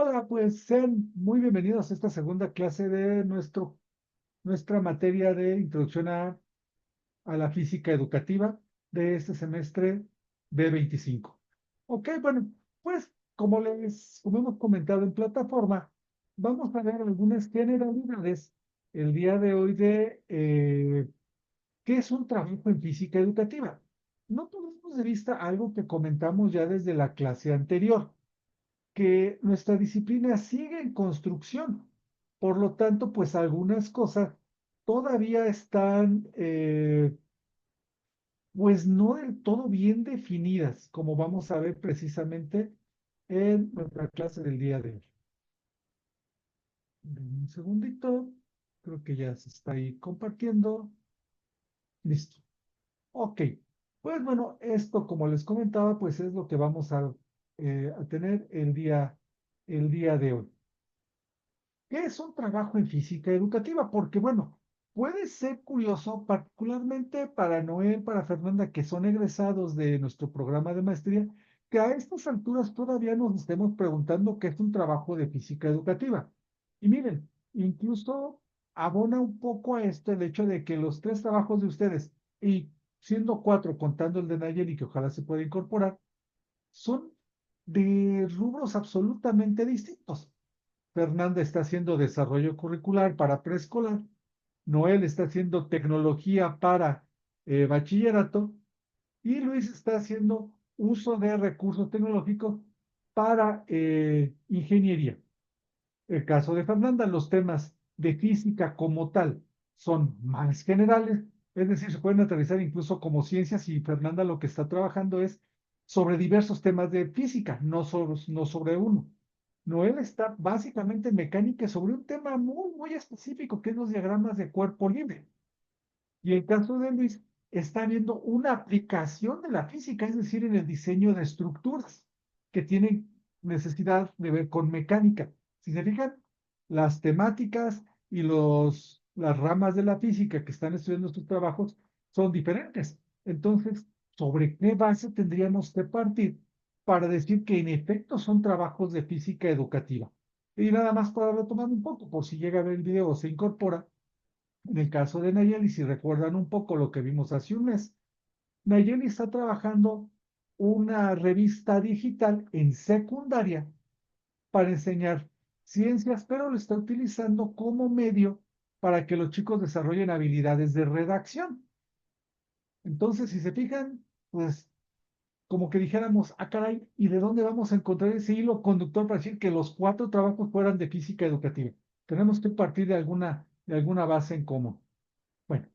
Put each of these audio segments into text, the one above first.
Hola, pues sean muy bienvenidos a esta segunda clase de nuestra materia de introducción a la física educativa de este semestre B25. Ok, bueno, pues como hemos comentado en plataforma, vamos a ver algunas generalidades el día de hoy de qué es un trabajo en física educativa. No perdamos de vista algo que comentamos ya desde la clase anterior, que nuestra disciplina sigue en construcción. Por lo tanto, pues algunas cosas todavía están, pues no del todo bien definidas, como vamos a ver precisamente en nuestra clase del día de hoy. Denme un segundito, creo que ya se está ahí compartiendo. Listo. Ok. Pues bueno, esto, como les comentaba, pues es lo que vamos a tener el día de hoy. ¿Qué es un trabajo en física educativa? Porque, bueno, puede ser curioso, particularmente para Noel, para Fernanda, que son egresados de nuestro programa de maestría, que a estas alturas todavía nos estemos preguntando qué es un trabajo de física educativa. Y miren, incluso abona un poco a esto el hecho de que los tres trabajos de ustedes, y siendo cuatro contando el de Nayeli, que ojalá se pueda incorporar, son de rubros absolutamente distintos. Fernanda está haciendo desarrollo curricular para preescolar, Noel está haciendo tecnología para bachillerato y Luis está haciendo uso de recursos tecnológicos para ingeniería. El caso de Fernanda, los temas de física como tal son más generales, es decir, se pueden aterrizar incluso como ciencias y Fernanda lo que está trabajando es sobre diversos temas de física, no sobre uno. Noel está básicamente en mecánica sobre un tema muy, muy específico que es los diagramas de cuerpo libre. Y el caso de Luis está viendo una aplicación de la física, es decir, en el diseño de estructuras que tienen necesidad de ver con mecánica. Si se fijan, las temáticas y las ramas de la física que están estudiando estos trabajos son diferentes. Entonces, ¿sobre qué base tendríamos que partir para decir que en efecto son trabajos de física educativa? Y nada más para retomar un poco, por si llega a ver el video o se incorpora, en el caso de Nayeli, si recuerdan un poco lo que vimos hace un mes, Nayeli está trabajando una revista digital en secundaria para enseñar ciencias, pero lo está utilizando como medio para que los chicos desarrollen habilidades de redacción. Entonces, si se fijan, pues como que dijéramos, ah, caray, ¿y de dónde vamos a encontrar ese hilo conductor para decir que los cuatro trabajos fueran de física educativa? Tenemos que partir de alguna base en común. Bueno,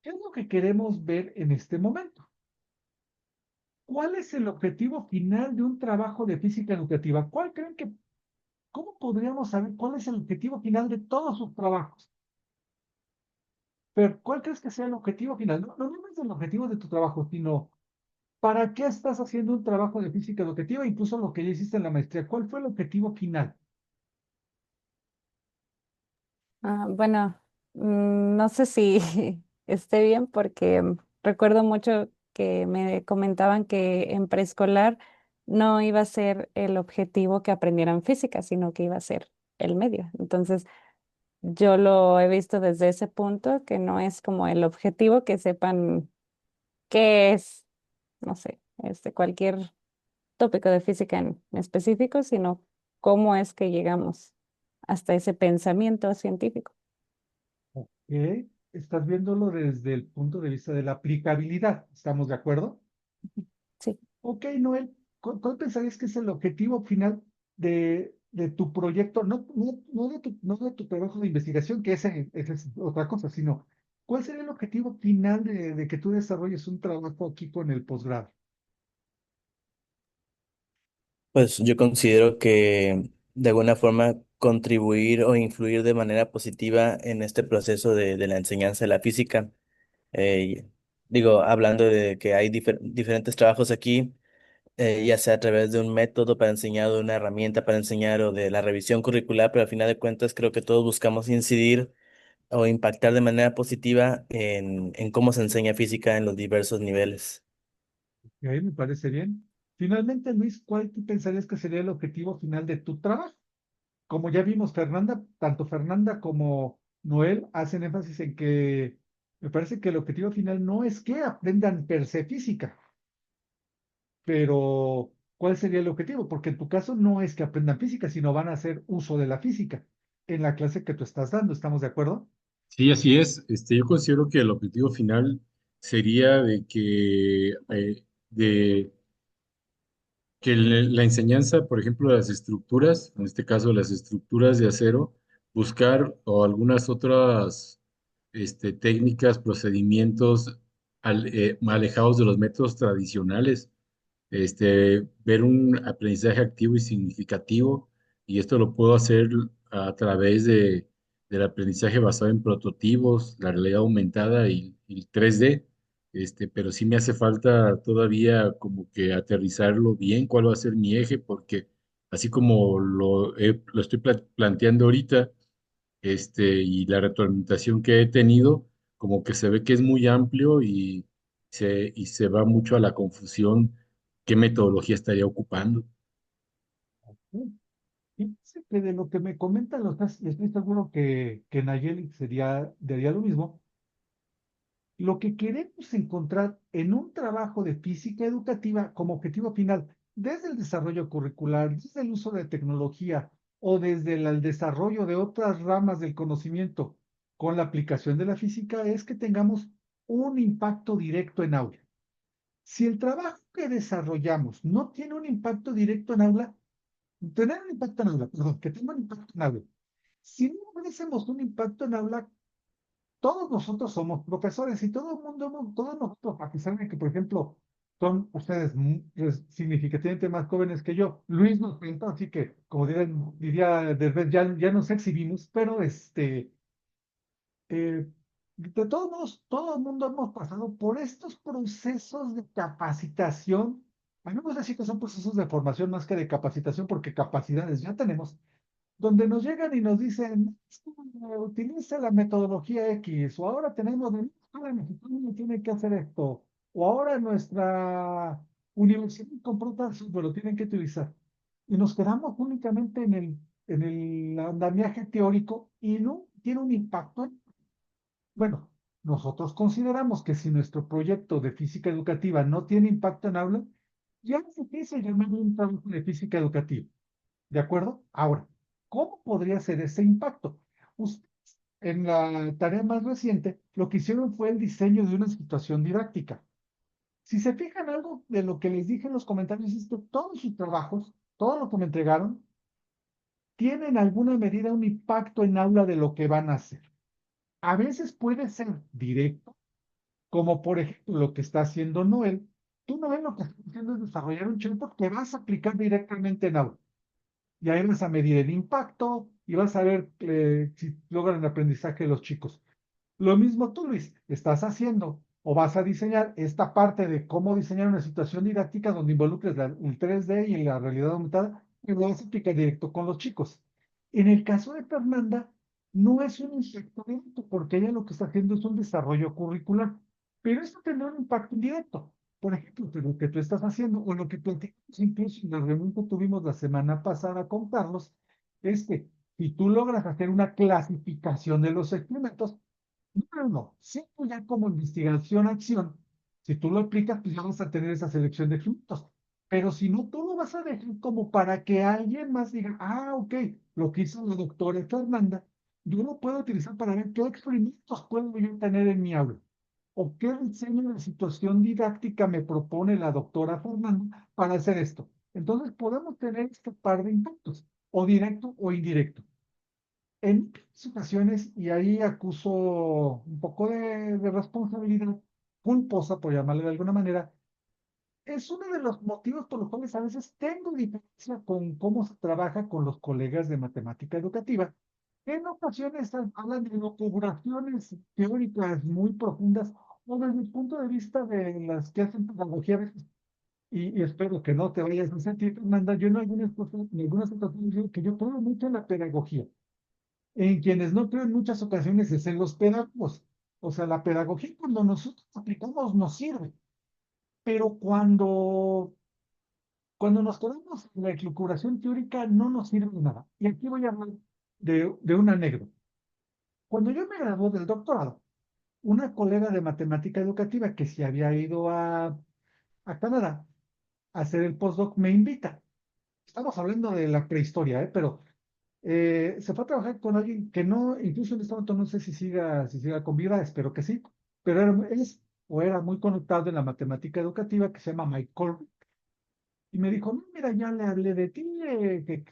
¿qué es lo que queremos ver en este momento? ¿Cuál es el objetivo final de un trabajo de física educativa? ¿Cómo podríamos saber cuál es el objetivo final de todos sus trabajos? Pero, ¿cuál crees que sea el objetivo final? No, no es el objetivo de tu trabajo, sino ¿para qué estás haciendo un trabajo de física educativa? Incluso lo que ya hiciste en la maestría. ¿Cuál fue el objetivo final? Bueno, no sé si esté bien porque recuerdo mucho que me comentaban que en preescolar no iba a ser el objetivo que aprendieran física, sino que iba a ser el medio. Entonces, yo lo he visto desde ese punto, que no es como el objetivo que sepan qué es, no sé, cualquier tópico de física en específico, sino cómo es que llegamos hasta ese pensamiento científico. Ok, estás viéndolo desde el punto de vista de la aplicabilidad. ¿Estamos de acuerdo? Sí. Ok, Noel, ¿cuál pensarías que es el objetivo final de tu proyecto? No de tu trabajo de investigación, que ese es otra cosa, sino ¿cuál sería el objetivo final de que tú desarrolles un trabajo aquí con el posgrado? Pues yo considero que de alguna forma contribuir o influir de manera positiva en este proceso de la enseñanza de la física. Eh, Digo, hablando de que hay diferentes trabajos aquí, ya sea a través de un método para enseñar, de una herramienta para enseñar o de la revisión curricular, pero al final de cuentas creo que todos buscamos incidir o impactar de manera positiva en cómo se enseña física en los diversos niveles. Ok, me parece bien. Finalmente, Luis, ¿cuál tú pensarías que sería el objetivo final de tu trabajo? Como ya vimos, tanto Fernanda como Noel hacen énfasis en que me parece que el objetivo final no es que aprendan per se física, pero ¿cuál sería el objetivo? Porque en tu caso no es que aprendan física, sino van a hacer uso de la física en la clase que tú estás dando. ¿Estamos de acuerdo? Sí, así es. Yo considero que el objetivo final sería de que la enseñanza, por ejemplo, de las estructuras, en este caso las estructuras de acero, buscar o algunas otras técnicas, procedimientos alejados de los métodos tradicionales, ver un aprendizaje activo y significativo, y esto lo puedo hacer a través del aprendizaje basado en prototipos, la realidad aumentada y el 3D, pero sí me hace falta todavía como que aterrizarlo bien, cuál va a ser mi eje, porque así como lo estoy planteando ahorita, y la retroalimentación que he tenido, como que se ve que es muy amplio y se va mucho a la confusión qué metodología estaría ocupando. Sí. Y sé que de lo que me comentan los tres, estoy seguro que Nayeli diría lo mismo. Lo que queremos encontrar en un trabajo de física educativa como objetivo final, desde el desarrollo curricular, desde el uso de tecnología o desde el desarrollo de otras ramas del conocimiento con la aplicación de la física, es que tengamos un impacto directo en aula. Si el trabajo que desarrollamos no tiene un impacto directo en aula, tener un impacto en aula, perdón, que tenga un impacto en aula. Si no hubiésemos un impacto en aula, todos nosotros somos profesores y todo el mundo, todos nosotros, a pesar de que, por ejemplo, son ustedes significativamente más jóvenes que yo, Luis nos cuenta, así que, como diría Derbez, ya nos exhibimos, pero de todos modos, todo el mundo hemos pasado por estos procesos de capacitación. A mí me gusta decir que son procesos de formación más que de capacitación, porque capacidades ya tenemos, donde nos llegan y nos dicen, utiliza la metodología X, o ahora tenemos, la escuela mexicana tiene que hacer esto, o ahora nuestra universidad compró tal software, lo tienen que utilizar. Y nos quedamos únicamente en el andamiaje teórico y no tiene un impacto. Bueno, nosotros consideramos que si nuestro proyecto de física educativa no tiene impacto en aula, ya no se dice llamar un trabajo de física educativa. ¿De acuerdo? Ahora, ¿cómo podría ser ese impacto? Ustedes, en la tarea más reciente, lo que hicieron fue el diseño de una situación didáctica. Si se fijan, algo de lo que les dije en los comentarios es que todos sus trabajos, todo lo que me entregaron, tienen en alguna medida un impacto en aula de lo que van a hacer. A veces puede ser directo, como por ejemplo lo que está haciendo Noel. Tú, Noel, lo que estás haciendo es desarrollar un chatbot que vas a aplicar directamente en aula. Y ahí vas a medir el impacto y vas a ver si logran el aprendizaje de los chicos. Lo mismo tú, Luis, estás haciendo o vas a diseñar esta parte de cómo diseñar una situación didáctica donde involucres el 3D y la realidad aumentada y lo vas a aplicar directo con los chicos. En el caso de Fernanda, no es un impacto directo porque ella lo que está haciendo es un desarrollo curricular, pero esto tendrá un impacto indirecto. Por ejemplo, que lo que tú estás haciendo o lo que platicamos incluso en la reunión que tuvimos la semana pasada con Carlos, es que si tú logras hacer una clasificación de los experimentos, no, sí, pues ya como investigación-acción, si tú lo aplicas, pues ya vas a tener esa selección de frutos. Pero si no, tú lo vas a dejar como para que alguien más diga, ok, lo que hizo la doctora Fernanda, yo lo puedo utilizar para ver qué experimentos puedo yo tener en mi aula. O qué diseño de situación didáctica me propone la doctora Fernanda para hacer esto. Entonces podemos tener este par de impactos, o directo o indirecto. En muchas ocasiones, y ahí acuso un poco de responsabilidad culposa, por llamarle de alguna manera, es uno de los motivos por los cuales a veces tengo diferencia con cómo se trabaja con los colegas de matemática educativa, que en ocasiones hablan de locuraciones teóricas muy profundas, o desde el punto de vista de las que hacen pedagogía a veces, y espero que no te vayas a sentir, Fernanda, yo en algunas ocasiones digo que yo creo mucho en la pedagogía. En quienes no creo en muchas ocasiones es en los pedagogos. O sea, la pedagogía cuando nosotros aplicamos nos sirve, pero cuando Cuando nos quedamos en la elucubración teórica no nos sirve de nada. Y aquí voy a hablar de una anécdota. Cuando yo me gradué del doctorado, una colega de matemática educativa que se había ido a Canadá a hacer el postdoc me invita. Estamos hablando de la prehistoria, ¿eh? Pero se fue a trabajar con alguien que no, incluso en este momento no sé si siga con vida, espero que sí, pero era muy conectado en la matemática educativa que se llama Mike Colby. Y me dijo, no, mira, ya le hablé de ti,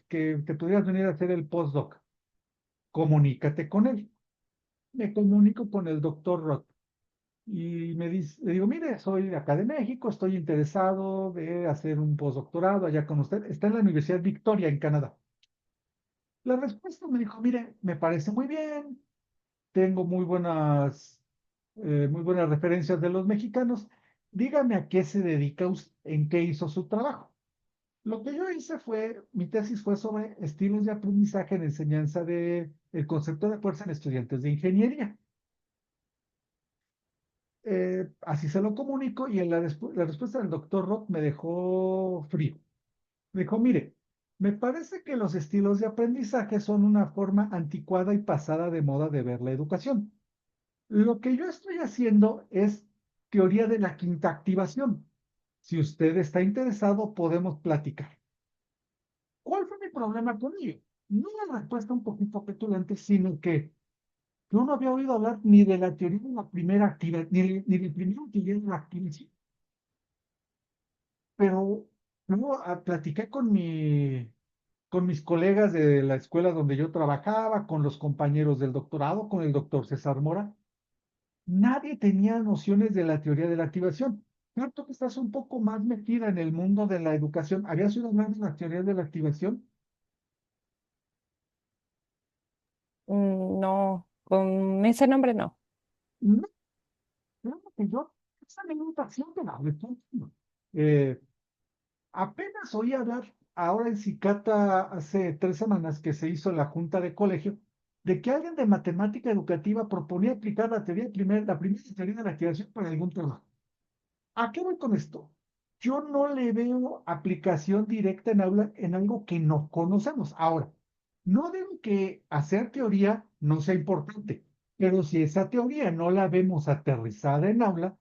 que pudieras venir a hacer el postdoc. Comunícate con él. Me comunico con el doctor Roth. Y le digo, mire, soy de acá de México, estoy interesado de hacer un postdoctorado allá con usted. Está en la Universidad Victoria, en Canadá. La respuesta me dijo, mire, me parece muy bien, tengo muy buenas referencias de los mexicanos. Dígame a qué se dedica usted, en qué hizo su trabajo. Lo que yo hice mi tesis fue sobre estilos de aprendizaje en enseñanza el concepto de fuerza en estudiantes de ingeniería. Así se lo comunico y la respuesta del doctor Roth me dejó frío. Me dijo, mire, me parece que los estilos de aprendizaje son una forma anticuada y pasada de moda de ver la educación. Lo que yo estoy haciendo es teoría de la quinta activación. Si usted está interesado, podemos platicar. ¿Cuál fue mi problema con ello? No una respuesta un poquito petulante, sino que yo no había oído hablar ni de la teoría de la primera actividad, ni del primer teoría de la activación. Pero luego platiqué con mis colegas de la escuela donde yo trabajaba, con los compañeros del doctorado, con el doctor César Mora. Nadie tenía nociones de la teoría de la activación. Cierto que estás un poco más metida en el mundo de la educación. ¿Habías oído hablar de la teoría de la activación? No, con ese nombre no. No, claro que yo, esa anécdota siempre la recuerdo. Eh, Apenas oí hablar ahora en Cicata hace 3 semanas que se hizo la junta de colegio de que alguien de matemática educativa proponía aplicar la primera teoría de la activación para algún trabajo. ¿A qué voy con esto? Yo no le veo aplicación directa en aula en algo que no conocemos. Ahora, no digo que hacer teoría no sea importante, pero si esa teoría no la vemos aterrizada en aula,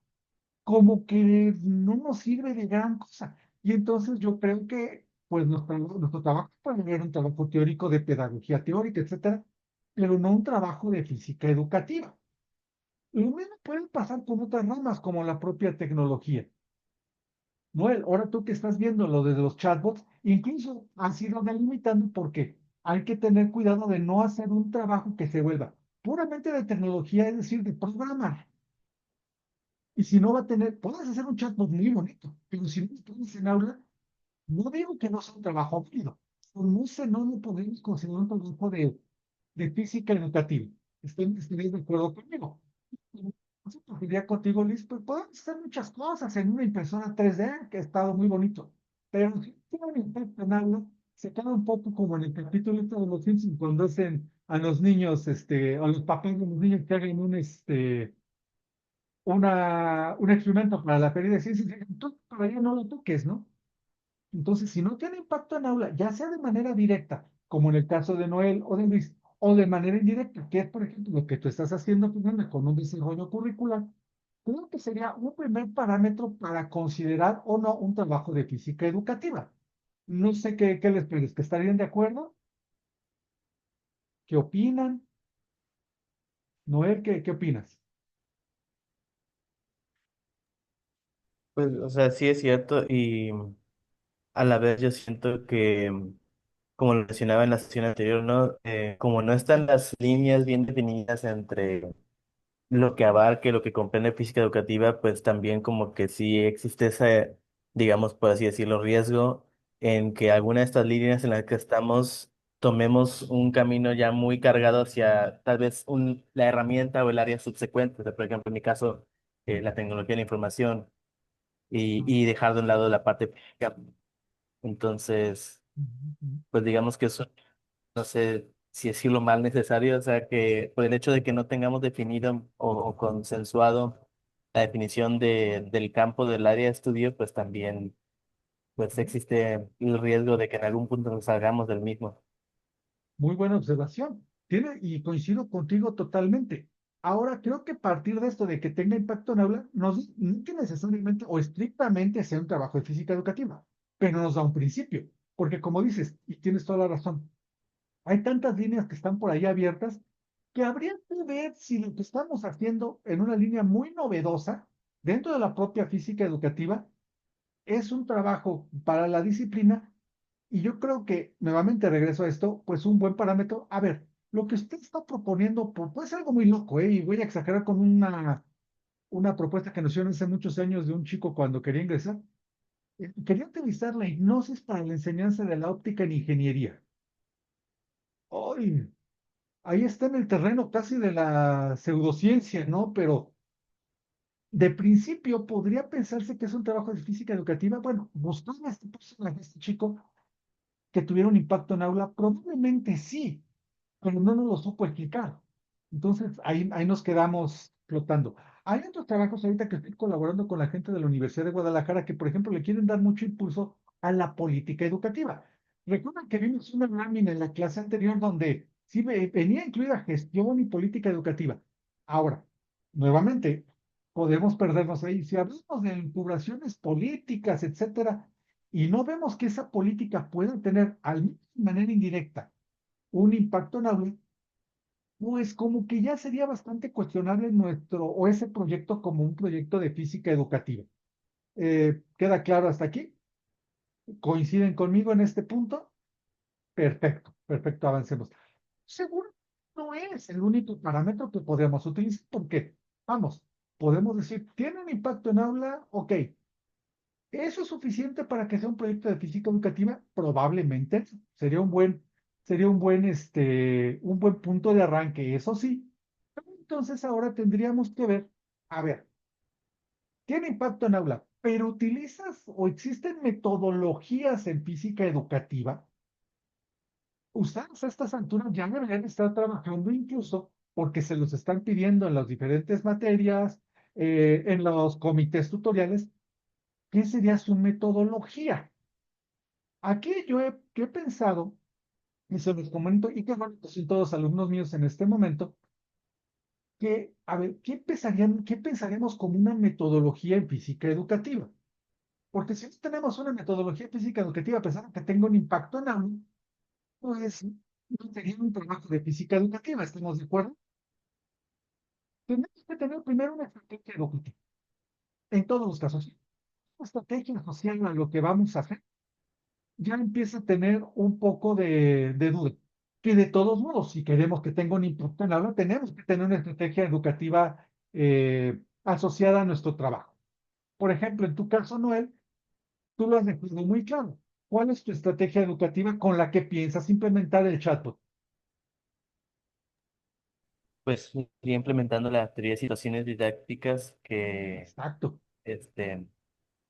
como que no nos sirve de gran cosa. Y entonces yo creo que pues nuestro trabajo puede ser un trabajo teórico de pedagogía teórica, etcétera, pero no un trabajo de física educativa. Lo mismo puede pasar con otras ramas como la propia tecnología. Noel, ahora tú que estás viendo lo de los chatbots, incluso han sido delimitando porque hay que tener cuidado de no hacer un trabajo que se vuelva puramente de tecnología, es decir, de programar. Y si no va a tener, puedes hacer un chatbot muy bonito, pero si no lo pones en aula, no digo que no sea un trabajo aburrido, pero no lo podemos considerar un trabajo de física educativa. ¿Estarías de acuerdo conmigo? Entonces, diría contigo, Liz, pues podemos hacer muchas cosas en una impresora 3D, que ha estado muy bonito, pero si tiene un impacto en aula, se queda un poco como en el capítulo este de los Simpsons, cuando hacen a los niños, a los papás de los niños que hagan un experimento para la feria de ciencias, y dicen, tú todavía no lo toques, ¿no? Entonces, si no tiene impacto en aula, ya sea de manera directa, como en el caso de Noel o de Luis, o de manera indirecta, que es, por ejemplo, lo que tú estás haciendo Fernanda, con un desarrollo curricular, creo que sería un primer parámetro para considerar o no un trabajo de física educativa. No sé qué les parece, ¿que estarían de acuerdo? ¿Qué opinan? Noel, ¿qué opinas? Pues, o sea, sí es cierto y a la vez yo siento que, como lo mencionaba en la sesión anterior, ¿no? Como no están las líneas bien definidas entre lo que abarque, lo que comprende física educativa, pues también como que sí existe ese, digamos, por así decirlo, riesgo en que alguna de estas líneas en las que estamos tomemos un camino ya muy cargado hacia tal vez la herramienta o el área subsecuente. O sea, por ejemplo, en mi caso, la tecnología de la información y dejar de un lado la parte física. Entonces, pues digamos que eso, no sé si decirlo mal necesario, o sea que por el hecho de que no tengamos definido o consensuado la definición del campo del área de estudio, pues también pues existe el riesgo de que en algún punto nos salgamos del mismo. Muy buena observación. Y coincido contigo totalmente. Ahora, creo que partir de esto de que tenga impacto en aula, no que necesariamente o estrictamente sea un trabajo de física educativa, pero nos da un principio. Porque como dices, y tienes toda la razón, hay tantas líneas que están por ahí abiertas que habría que ver si lo que estamos haciendo en una línea muy novedosa dentro de la propia física educativa es un trabajo para la disciplina. Y yo creo que, nuevamente regreso a esto, pues un buen parámetro. A ver, lo que usted está proponiendo puede ser algo muy loco, ¿eh? Y voy a exagerar con una propuesta que nos hicieron hace muchos años de un chico cuando quería ingresar. Quería utilizar la hipnosis para la enseñanza de la óptica en ingeniería. ¡Ay! Ahí está en el terreno casi de la pseudociencia, ¿no? Pero de principio podría pensarse que es un trabajo de física educativa. Bueno, buscar a este personaje, este chico, que tuviera un impacto en aula, probablemente sí, pero no nos lo supo explicar. Entonces, ahí nos quedamos flotando. Hay otros trabajos ahorita que estoy colaborando con la gente de la Universidad de Guadalajara que, por ejemplo, le quieren dar mucho impulso a la política educativa. Recuerdan que vimos una lámina en la clase anterior donde sí venía incluida gestión y política educativa. Ahora, nuevamente, podemos perdernos ahí. Si hablamos de encumbraciones políticas, etcétera, y no vemos que esa política pueda tener, al menos de manera indirecta, un impacto en aula, pues como que ya sería bastante cuestionable nuestro o ese proyecto como un proyecto de física educativa. ¿Queda claro hasta aquí? ¿Coinciden conmigo en este punto? Perfecto, perfecto, avancemos. Seguro no es el único parámetro que podríamos utilizar porque, vamos, podemos decir, ¿tiene un impacto en aula? Ok. ¿Eso es suficiente para que sea un proyecto de física educativa? Probablemente sería un buen punto de arranque, eso sí. Entonces ahora tendríamos que ver, a ver, tiene impacto en aula, pero utilizas o existen metodologías en física educativa. Ustedes a estas alturas ya deberían estar trabajando incluso porque se los están pidiendo en las diferentes materias, en los comités tutoriales. ¿Qué sería su metodología? Aquí yo he pensado, y se los comento, y que bueno, que son todos alumnos míos en este momento, que, a ver, qué pensaríamos como una metodología en física educativa? Porque si no tenemos una metodología física educativa, a pesar de que tenga un impacto en algo, pues no sería un trabajo de física educativa, ¿estamos de acuerdo? Tenemos que tener primero una estrategia educativa, en todos los casos. Una estrategia asociada a lo que vamos a hacer ya empieza a tener un poco de duda. Que de todos modos, si queremos que tenga un impacto en aula, tenemos que tener una estrategia educativa asociada a nuestro trabajo. Por ejemplo, en tu caso, Noel, tú lo has dejado muy claro. ¿Cuál es tu estrategia educativa con la que piensas implementar el chatbot? Pues iría implementando la teoría de situaciones didácticas que Exacto, este,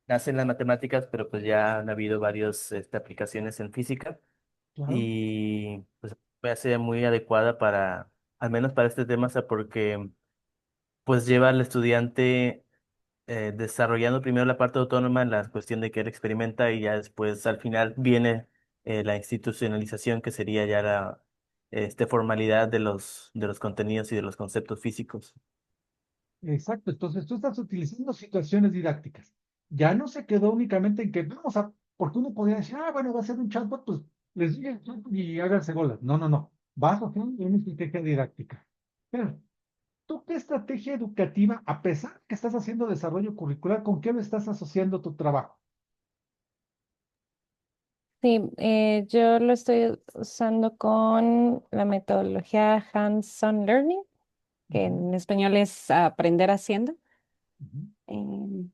nacen en las matemáticas, pero pues ya han habido varias aplicaciones en física claro. y pues me hace muy adecuada para, al menos para este tema, o sea, porque pues lleva al estudiante desarrollando primero la parte autónoma en la cuestión de que él experimenta y ya después al final viene la institucionalización que sería ya la formalidad de los contenidos y de los conceptos físicos. Exacto, entonces tú estás utilizando situaciones didácticas. Ya no se quedó únicamente en que vamos a, porque uno podría decir, ah, bueno, va a ser un chatbot, pues les diga el chatbot y háganse bolas. No, no, no. Vas a hacer una estrategia didáctica. Pero, ¿tú qué estrategia educativa, a pesar que estás haciendo desarrollo curricular, con qué lo estás asociando tu trabajo? Sí, yo lo estoy usando con la metodología Hands-on Learning, que Ujú, en español es aprender haciendo. ujú. em,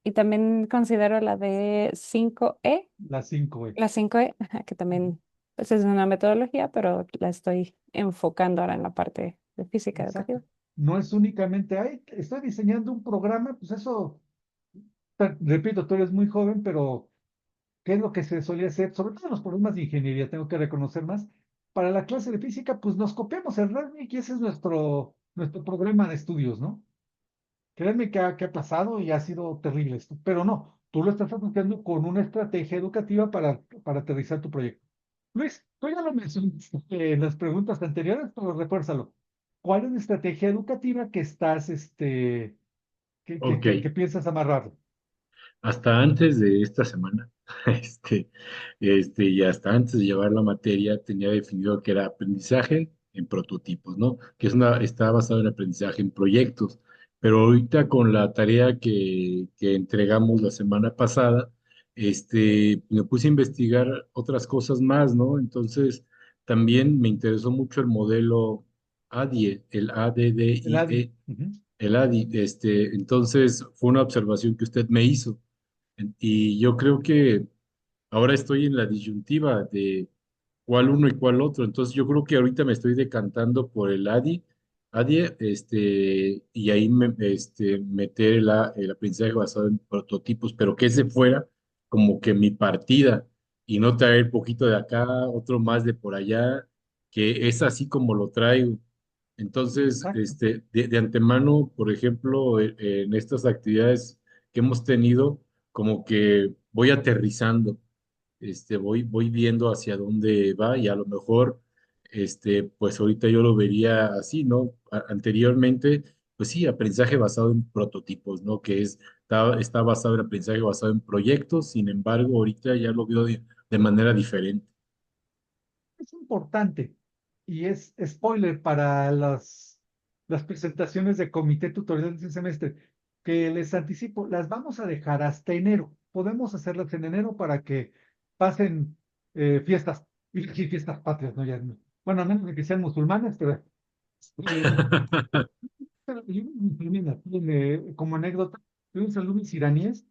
y también considero la de 5E, La 5E. la 5E, ajá, que Ujú, también pues, es una metodología, pero la estoy enfocando ahora en la parte de física exacto. educativa. No es únicamente, ay, estoy diseñando un programa, pues eso, repito, tú eres muy joven, pero ¿qué es lo que se solía hacer? Sobre todo en los problemas de ingeniería, tengo que reconocer más. Para la clase de física, pues nos copiamos el Revit y ese es nuestro programa de estudios, ¿no? Créanme que ha pasado y ha sido terrible esto, pero no. tú lo estás asociando con una estrategia educativa para aterrizar tu proyecto. Luis, tú ya lo mencionaste en las preguntas anteriores, pero refuérzalo. ¿Cuál es la estrategia educativa que estás, Ok, que piensas amarrar? hasta antes de esta semana, este, y hasta antes de llevar la materia, tenía definido que era aprendizaje en prototipos, ¿no? Que está basado en aprendizaje en proyectos. Pero ahorita con la tarea que entregamos la semana pasada, me puse a investigar otras cosas más, ¿no? Entonces, también me interesó mucho el modelo ADIE, el El ADI. ADDIE, Ujú. el ADI. Entonces, fue una observación que usted me hizo. Y yo creo que ahora estoy en la disyuntiva de cuál uno y cuál otro. Entonces yo creo que ahorita me estoy decantando por el ADIE, y ahí meter el aprendizaje basado en prototipos, pero que ese fuera como que mi partida y no traer poquito de acá, otro más de por allá, que es así como lo traigo. Entonces, Exacto. de antemano, por ejemplo, en estas actividades que hemos tenido, como que voy aterrizando, voy viendo hacia dónde va y a lo mejor, pues ahorita yo lo vería así, ¿no? Anteriormente, pues sí, aprendizaje basado en prototipos, ¿no? Está basado en aprendizaje basado en proyectos, sin embargo, ahorita ya lo veo de manera diferente. Es importante y es spoiler para las presentaciones de comité tutorial de este semestre, que les anticipo, las vamos a dejar hasta enero. Podemos hacerlas en enero para que pasen fiestas, y sí, fiestas patrias, ¿no? Ya, bueno, a menos de que sean musulmanes, pero yo mira, como anécdota, tuvimos alumnos iraníes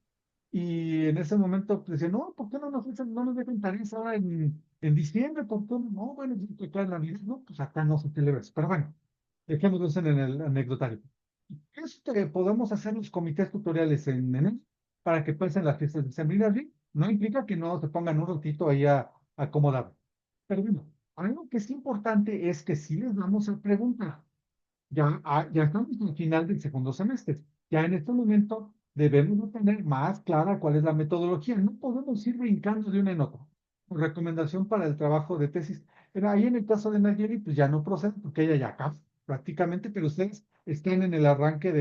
y en ese momento pues, decían, no, ¿por qué no nos dejan tareas ahora en diciembre? ¿Por qué no? No, bueno, es que acá en Navidad, no, pues acá no se celebra eso. Pero bueno, dejémoslo eso en el anecdotario. Podemos hacer los comités tutoriales en enero para que pasen las fiestas de San Bernardín. No implica que no se pongan un ratito ahí a acomodar. Pero bueno, algo que es importante es que sí les vamos a preguntar. Ya estamos al final del segundo semestre. Ya en este momento debemos de tener más clara cuál es la metodología. No podemos ir brincando de una en otra. Recomendación para el trabajo de tesis. Pero ahí en el caso de Nayeli, pues ya no procede porque ella ya acá prácticamente, pero ustedes están en el arranque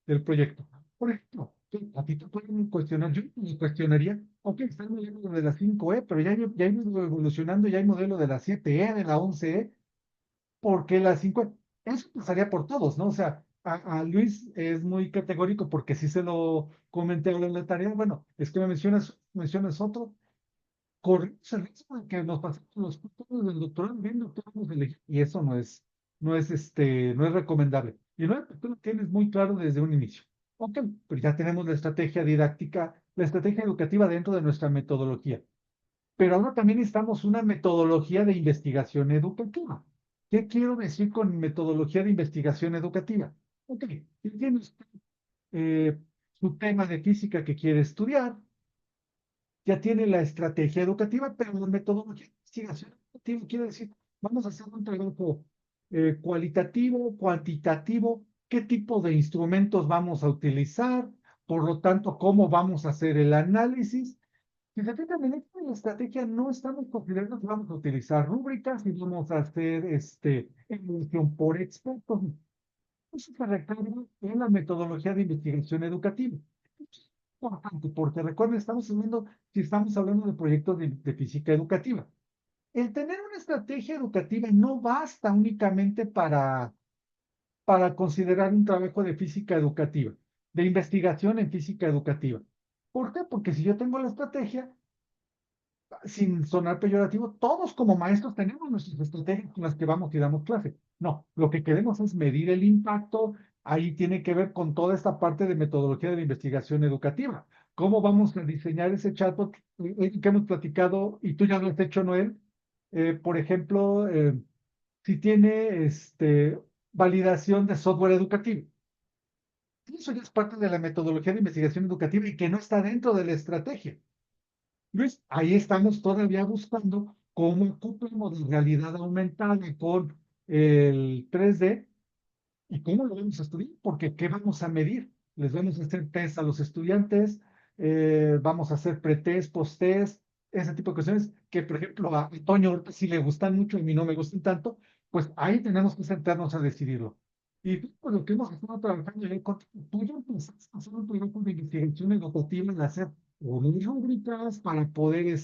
del proyecto. Por ejemplo, a ti te pueden cuestionar, yo me cuestionaría, ok, está el modelo de la 5E, pero ya hay ido evolucionando, ya hay modelo de la 7E, de la 11E, porque la 5, eso pasaría por todos, ¿no? O sea, a Luis es muy categórico porque si se lo comenté ahora en la tarea, bueno, es que mencionas otro, corremos el riesgo de que nos pasemos los puntos del doctorado viendo qué vamos a elegir, y eso no es recomendable. Y no, tú lo tienes muy claro desde un inicio. Ok, pero ya tenemos la estrategia didáctica, la estrategia educativa dentro de nuestra metodología. Pero ahora también necesitamos una metodología de investigación educativa. ¿Qué quiero decir con metodología de investigación educativa? Ok, ya tiene usted su tema de física que quiere estudiar, ya tiene la estrategia educativa, pero la metodología de investigación educativa quiere decir, vamos a hacer un trabajo cualitativo, cuantitativo, qué tipo de instrumentos vamos a utilizar, por lo tanto, cómo vamos a hacer el análisis. Si se fijan en esta estrategia, no estamos considerando que vamos a utilizar rúbricas y vamos a hacer evaluación por expertos. Eso se recarga en la metodología de investigación educativa. Es importante porque recuerden, si estamos hablando de proyectos de física educativa. El tener una estrategia educativa no basta únicamente para considerar un trabajo de física educativa, de investigación en física educativa. ¿Por qué? Porque si yo tengo la estrategia, sin sonar peyorativo, todos como maestros tenemos nuestras estrategias con las que vamos y damos clase. No, lo que queremos es medir el impacto. Ahí tiene que ver con toda esta parte de metodología de la investigación educativa. ¿Cómo vamos a diseñar ese chatbot que hemos platicado y tú ya lo has hecho, Noel? Por ejemplo, si tiene validación de software educativo. Eso ya es parte de la metodología de investigación educativa y que no está dentro de la estrategia. Luis, ahí estamos todavía buscando cómo acoplamos la realidad aumentada con el 3D y cómo lo vamos a estudiar, porque ¿qué vamos a medir? Les vamos a hacer test a los estudiantes, vamos a hacer pretest, posttest, ese tipo de cuestiones que, por ejemplo, a Toño sí le gustan mucho y a mí no me gustan tanto, pues ahí tenemos que sentarnos a decidirlo. Y pues, lo que hemos estado trabajando ya tú ya empezaste a hacer un proyecto de investigación educativa, de hacer unas rúbricas para poder,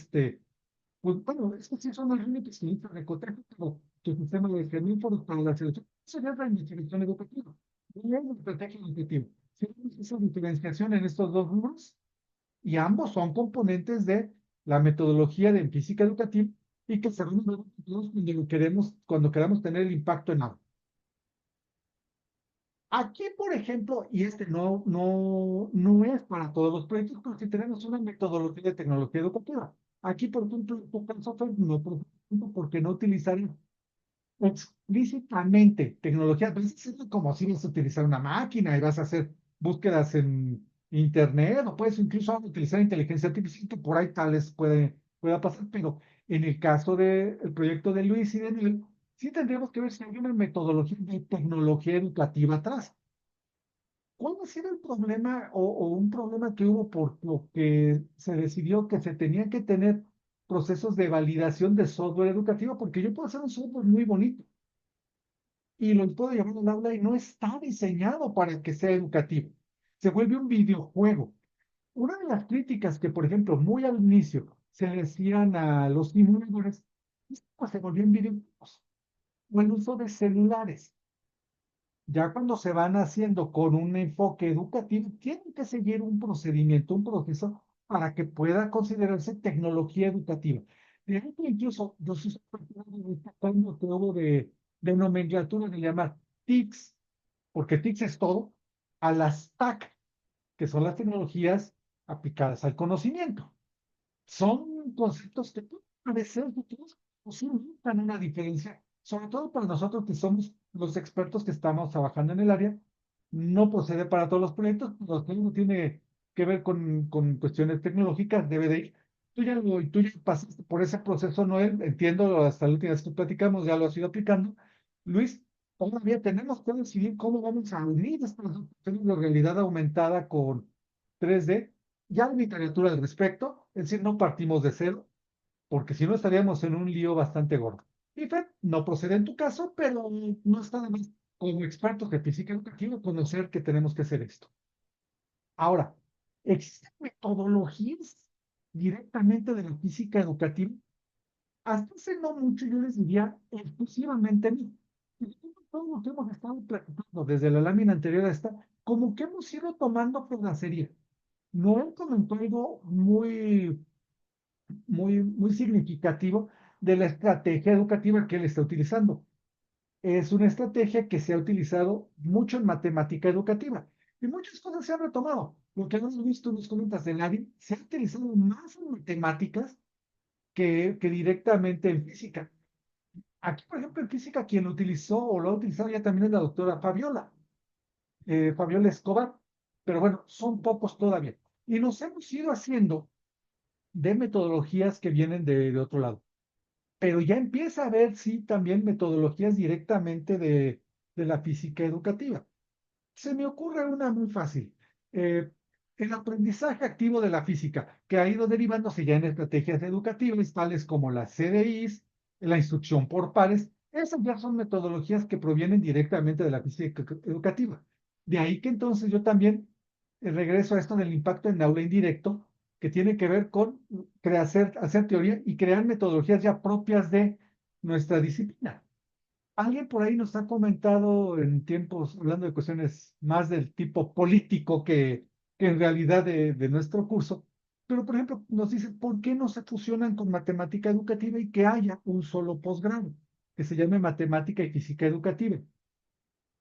pues bueno, es que sí son las rúbricas que necesitan de cotejo, pero tu sistema de germíferos para la selección, eso ya es la investigación educativa, no es la estrategia educativa. Si hay esa diferenciación en estos dos rubros, y ambos son componentes de la metodología de física educativa y que se van a ver utilizados cuando queramos tener el impacto en algo. Aquí, por ejemplo, y este no es para todos los proyectos, pero si tenemos una metodología de tecnología educativa. Aquí, por ejemplo, el software no, por ejemplo, porque no utilizar explícitamente tecnología, vas a hacerlo como si vas a utilizar una máquina y vas a hacer búsquedas en internet, o puedes incluso utilizar inteligencia artificial, que por ahí tal vez pueda pasar, pero en el caso del proyecto de Luis y de Daniel, sí tendríamos que ver si hay una metodología de tecnología educativa atrás. ¿Cuál ha sido el problema o un problema que hubo por lo que se decidió que se tenían que tener procesos de validación de software educativo? Porque yo puedo hacer un software muy bonito y lo puedo llevar al aula y no está diseñado para que sea educativo. Se vuelve un videojuego. Una de las críticas que, por ejemplo, muy al inicio se decían a los simuladores, es que se volvían videojuegos o el uso de celulares. Ya cuando se van haciendo con un enfoque educativo, tienen que seguir un procedimiento, un proceso para que pueda considerarse tecnología educativa. De ahí que incluso yo soy partidario de este cambio que hubo de nomenclatura de llamar TICs, porque TICs es todo, a las TAC, que son las tecnologías aplicadas al conocimiento. Son conceptos que a veces no sí notan una diferencia, sobre todo para nosotros que somos los expertos que estamos trabajando en el área. No procede para todos los proyectos, los que uno tiene que ver con cuestiones tecnológicas, debe de ir. Tú ya pasaste por ese proceso, Noel, entiendo, hasta la última vez que platicamos, ya lo has ido aplicando. Luis, todavía tenemos que decidir cómo vamos a unir estas dos cuestiones de realidad aumentada con 3D. Ya hay literatura al respecto, es decir, no partimos de cero, porque si no estaríamos en un lío bastante gordo. Y Fred, no procede en tu caso, pero no está de más como expertos de física educativa conocer que tenemos que hacer esto. Ahora, ¿existen metodologías directamente de la física educativa? Hasta hace no mucho yo les diría exclusivamente no. Y todo lo que hemos estado platicando desde la lámina anterior a esta, como que hemos ido tomando pedacería. Noel comentó algo muy significativo de la estrategia educativa que él está utilizando. Es una estrategia que se ha utilizado mucho en matemática educativa y muchas cosas se han retomado. Lo que hemos visto en los comentas de Nadie se ha utilizado más en matemáticas que directamente en física. Aquí, por ejemplo, en física, quien lo utilizó o lo ha utilizado ya también es la doctora Fabiola Escobar, pero bueno, son pocos todavía. Y nos hemos ido haciendo de metodologías que vienen de otro lado. Pero ya empieza a haber, sí, también metodologías directamente de la física educativa. Se me ocurre una muy fácil. Eh, el aprendizaje activo de la física, que ha ido derivándose ya en estrategias educativas, tales como las CDIs, la instrucción por pares. Esas ya son metodologías que provienen directamente de la física educativa. De ahí que entonces yo también regreso a esto del impacto en aula indirecto, que tiene que ver con hacer teoría y crear metodologías ya propias de nuestra disciplina. Alguien por ahí nos ha comentado en tiempos, hablando de cuestiones más del tipo político que en realidad de nuestro curso, pero por ejemplo nos dice, ¿por qué no se fusionan con matemática educativa y que haya un solo posgrado que se llame matemática y física educativa?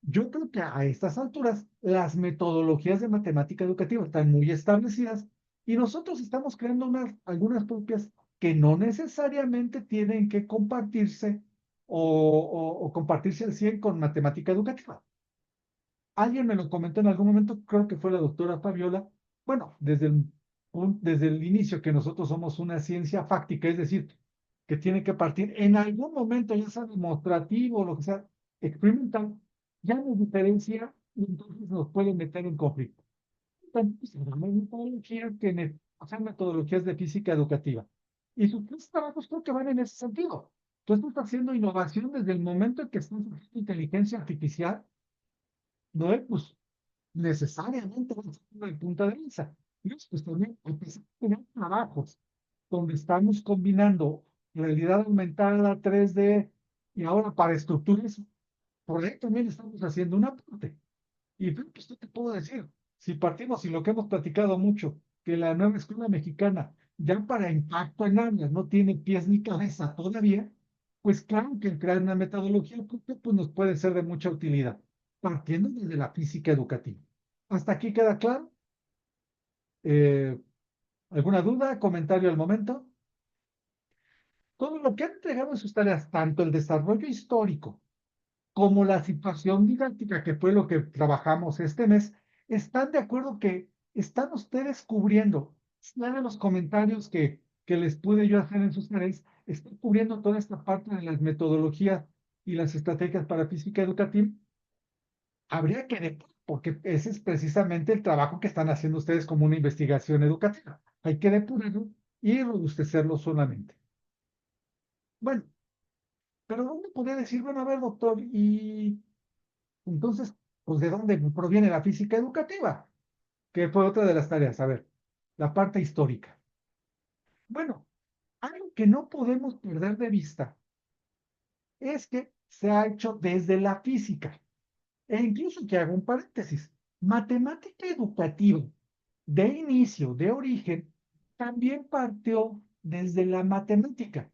Yo creo que a estas alturas las metodologías de matemática educativa están muy establecidas y nosotros estamos creando algunas propias que no necesariamente tienen que compartirse o compartirse al 100 con matemática educativa. Alguien me lo comentó en algún momento, creo que fue la doctora Fabiola. Bueno, desde el inicio que nosotros somos una ciencia fáctica, es decir, que tiene que partir en algún momento, ya sea demostrativo o lo que sea, experimental, ya nos diferencia y entonces nos puede meter en conflicto. también pues, una metodología o sea, metodologías de física educativa. Y sus tres trabajos creo que van en ese sentido. Tú estás haciendo innovación desde el momento en que estás haciendo inteligencia artificial, ¿no? Pues necesariamente va a ser una punta de lanza. Y pues también empezar a tener trabajos donde estamos combinando realidad aumentada, 3D, y ahora para estructuras, por ahí también estamos haciendo una parte. Y pues, ¿qué te puedo decir? Si partimos y lo que hemos platicado mucho, que la nueva escuela mexicana ya para impacto en áreas no tiene pies ni cabeza todavía, pues claro que el crear una metodología pues, nos puede ser de mucha utilidad, partiendo desde la física educativa. ¿Hasta aquí queda claro? Eh, ¿Alguna duda, comentario al momento? Todo lo que han entregado en sus tareas, tanto el desarrollo histórico como la situación didáctica, que fue lo que trabajamos este mes, están de acuerdo que están ustedes cubriendo, ya de los comentarios que les pude yo hacer en sus tareas, están cubriendo toda esta parte de las metodologías y las estrategias para física educativa. Habría que porque ese es precisamente el trabajo que están haciendo ustedes como una investigación educativa. Hay que depurarlo y robustecerlo solamente. Bueno, pero uno podría decir, bueno, a ver, doctor, y entonces, pues, ¿de dónde proviene la física educativa? Que fue otra de las tareas. A ver, la parte histórica. Bueno, algo que no podemos perder de vista es que se ha hecho desde la física. E incluso que hago un paréntesis. Matemática educativa de inicio, de origen, también partió desde la matemática.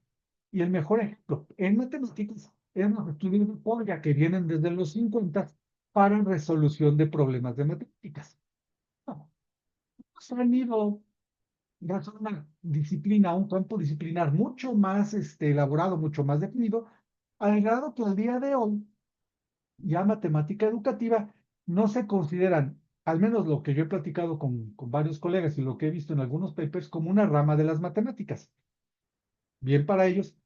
Y el mejor ejemplo en matemáticas es los estudios de Polya que vienen desde los 50 para resolución de problemas de matemáticas. No, se han ido a una disciplina, un campo disciplinar mucho más elaborado, mucho más definido, al grado que al día de hoy, ya matemática educativa, no se consideran, al menos lo que yo he platicado con varios colegas y lo que he visto en algunos papers, como una rama de las matemáticas. Bien para ellos,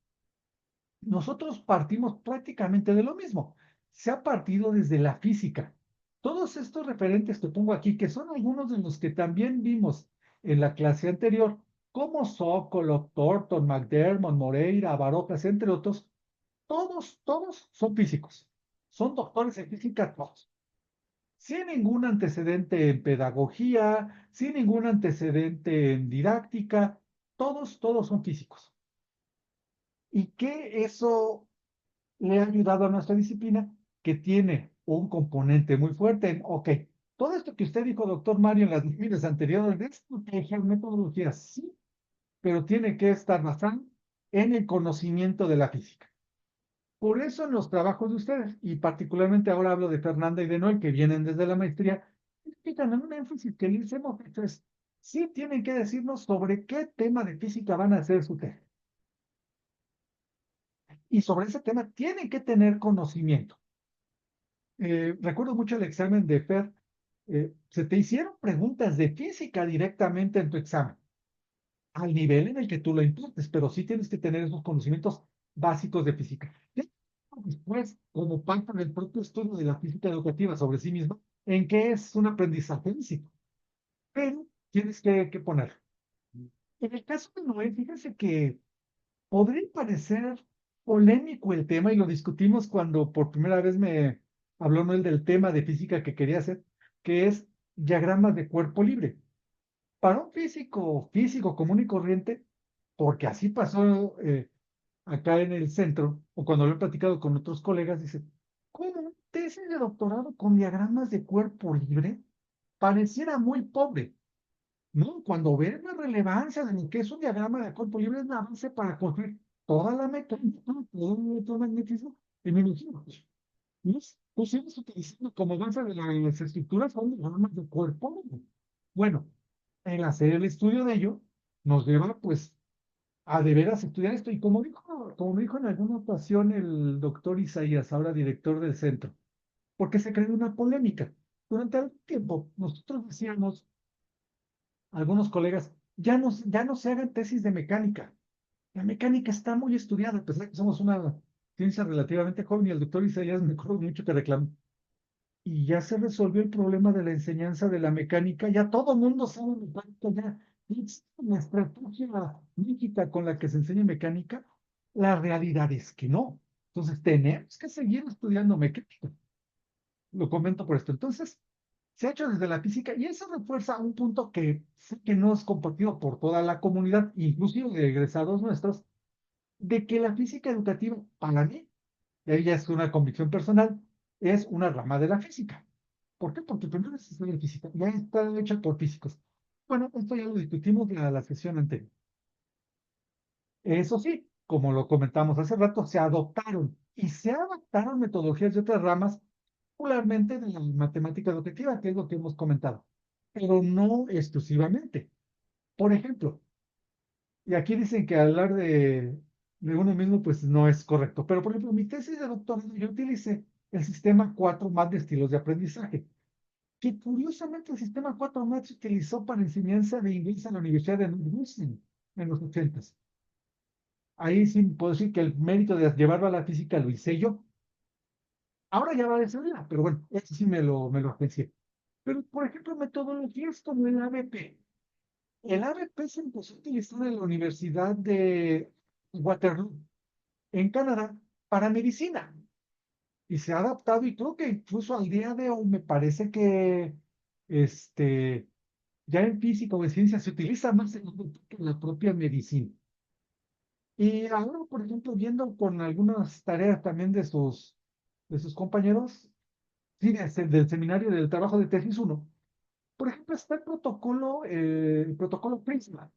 nosotros partimos prácticamente de lo mismo. Se ha partido desde la física. Todos estos referentes que pongo aquí, que son algunos de los que también vimos en la clase anterior, como Sokolov, Thornton, McDermott, Moreira, Barojas, entre otros, todos son físicos. Son doctores en física todos. Sin ningún antecedente en pedagogía, sin ningún antecedente en didáctica, todos son físicos. ¿Y qué eso le ha ayudado a nuestra disciplina? Que tiene un componente muy fuerte en, ok, todo esto que usted dijo, doctor Mario, en las líneas anteriores, de estrategias, metodologías, sí, pero tiene que estar basado en el conocimiento de la física. Por eso en los trabajos de ustedes, y particularmente ahora hablo de Fernanda y de Noel, que vienen desde la maestría, en un énfasis que les hemos hecho es, sí tienen que decirnos sobre qué tema de física van a hacer su tesis. Y sobre ese tema tienen que tener conocimiento. Recuerdo mucho el examen de FER. Se te hicieron preguntas de física directamente en tu examen, al nivel en el que tú lo impartes, pero sí tienes que tener esos conocimientos básicos de física. Después, como parte del propio estudio de la física educativa sobre sí misma, en qué es un aprendizaje físico, pero tienes que poner. En el caso de Noé, fíjense que podría parecer polémico el tema, y lo discutimos cuando por primera vez me habló Noel del tema de física que quería hacer, que es diagramas de cuerpo libre. Para un físico común y corriente, porque así pasó acá en el centro, o cuando lo he platicado con otros colegas, dice, ¿cómo tesis de doctorado con diagramas de cuerpo libre? Pareciera muy pobre, ¿no? Cuando ves la relevancia de lo que es un diagrama de cuerpo libre, es la base para construir toda la mecánica, todo el electromagnetismo, y me imagino, tú sigues utilizando como base de las estructuras son diagramas de cuerpo libre. Bueno, el hacer el estudio de ello nos lleva, pues, a de veras estudiar esto. Y como me dijo en alguna ocasión el doctor Isaías, ahora director del centro, porque se creó una polémica. Durante algún tiempo, nosotros decíamos, algunos colegas, ya no se hagan tesis de mecánica. La mecánica está muy estudiada, a pesar de que somos una ciencia relativamente joven, y el doctor Isaías me acuerdo mucho que reclamó. y ya se resolvió el problema de la enseñanza de la mecánica, ya todo el mundo sabe mecánica, ya existe una estrategia líquida con la que se enseña mecánica, la realidad es que no. Entonces tenemos que seguir estudiando mecánica. Lo comento por esto. Entonces, se ha hecho desde la física y eso refuerza un punto que sé que no es compartido por toda la comunidad, inclusive de egresados nuestros, de que la física educativa, para mí, y ahí ya es una convicción personal, es una rama de la física. ¿Por qué? Porque primero es historia física, ya está hecha por físicos. Bueno, esto ya lo discutimos en la sesión anterior. Eso sí, como lo comentamos hace rato, se adoptaron y se adaptaron metodologías de otras ramas, particularmente de la matemática educativa, que es lo que hemos comentado, pero no exclusivamente. Por ejemplo, y aquí dicen que hablar de uno mismo, pues no es correcto. Pero, por ejemplo, mi tesis de doctorado, yo utilicé el sistema 4 más de estilos de aprendizaje, que curiosamente el sistema 4 más se utilizó para enseñanza de inglés en la Universidad de Northwestern en los 80s. Ahí sí puedo decir que el mérito de llevarlo a la física lo hice yo. Ahora ya va de seguridad, pero bueno, eso sí me lo aprecié. Pero, por ejemplo, metodologías como el ABP. El ABP se empezó a utilizar en la Universidad de Waterloo, en Canadá, para medicina. Y se ha adaptado y creo que incluso al día de hoy me parece que este, ya en física o en ciencia se utiliza más en la propia medicina. Y ahora, por ejemplo, viendo con algunas tareas también de sus compañeros, sí, del seminario del trabajo de tesis uno, por ejemplo, está el protocolo Prisma,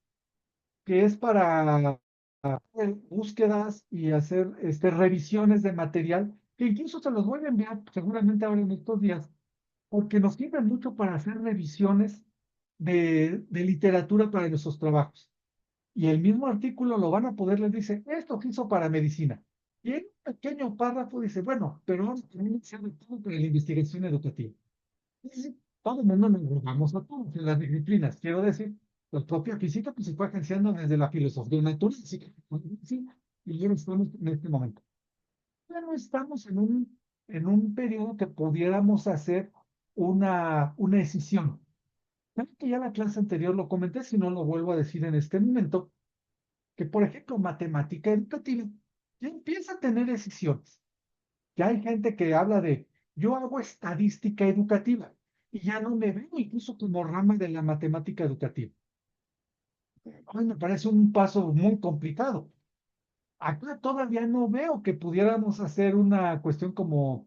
que es para hacer búsquedas y hacer revisiones de material, que incluso se los voy a enviar seguramente ahora en estos días, porque nos sirven mucho para hacer revisiones de literatura para nuestros trabajos. Y el mismo artículo lo van a poder, les dice, esto se hizo para medicina. Y en un pequeño párrafo dice, bueno, pero ahora también se ha adaptado para la investigación educativa. Sí, todo el mundo nos vamos a todos en las disciplinas. Quiero decir, la propia física pues, se fue agenciando desde la filosofía natural, sí, y ya estamos en este momento. Ya no estamos en un periodo que pudiéramos hacer una decisión. Creo que ya la clase anterior lo comenté, si no lo vuelvo a decir en este momento, que por ejemplo, matemática educativa ya empieza a tener decisiones. Ya hay gente que habla de, yo hago estadística educativa y ya no me veo incluso como rama de la matemática educativa. Ay, me parece un paso muy complicado. Acá todavía no veo que pudiéramos hacer una cuestión como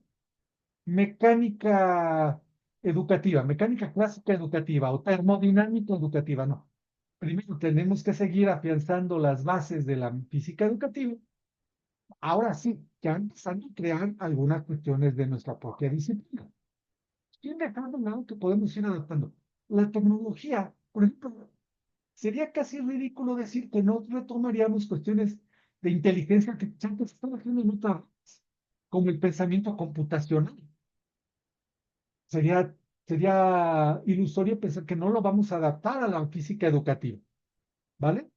mecánica educativa, mecánica clásica educativa o termodinámica educativa, no. Primero tenemos que seguir afianzando las bases de la física educativa. Ahora sí, ya empezando a crear algunas cuestiones de nuestra propia disciplina. Sin dejar de lado que podemos ir adaptando. La tecnología, por ejemplo, sería casi ridículo decir que no retomaríamos cuestiones de inteligencia que antes se están haciendo en otras, como el pensamiento computacional. Sería ilusorio pensar que no lo vamos a adaptar a la física educativa, ¿vale?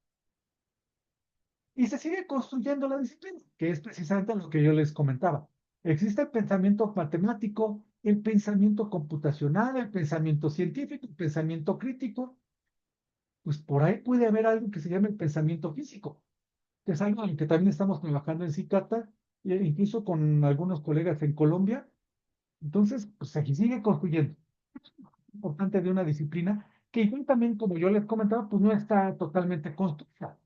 Y se sigue construyendo la disciplina, que es precisamente lo que yo les comentaba. Existe el pensamiento matemático, el pensamiento computacional, el pensamiento científico, el pensamiento crítico. Pues por ahí puede haber algo que se llama el pensamiento físico, que es algo en lo que también estamos trabajando en CICATA, e incluso con algunos colegas en Colombia. Entonces, pues se sigue construyendo. Es importante de una disciplina que igual también, como yo les comentaba, pues no está totalmente construida.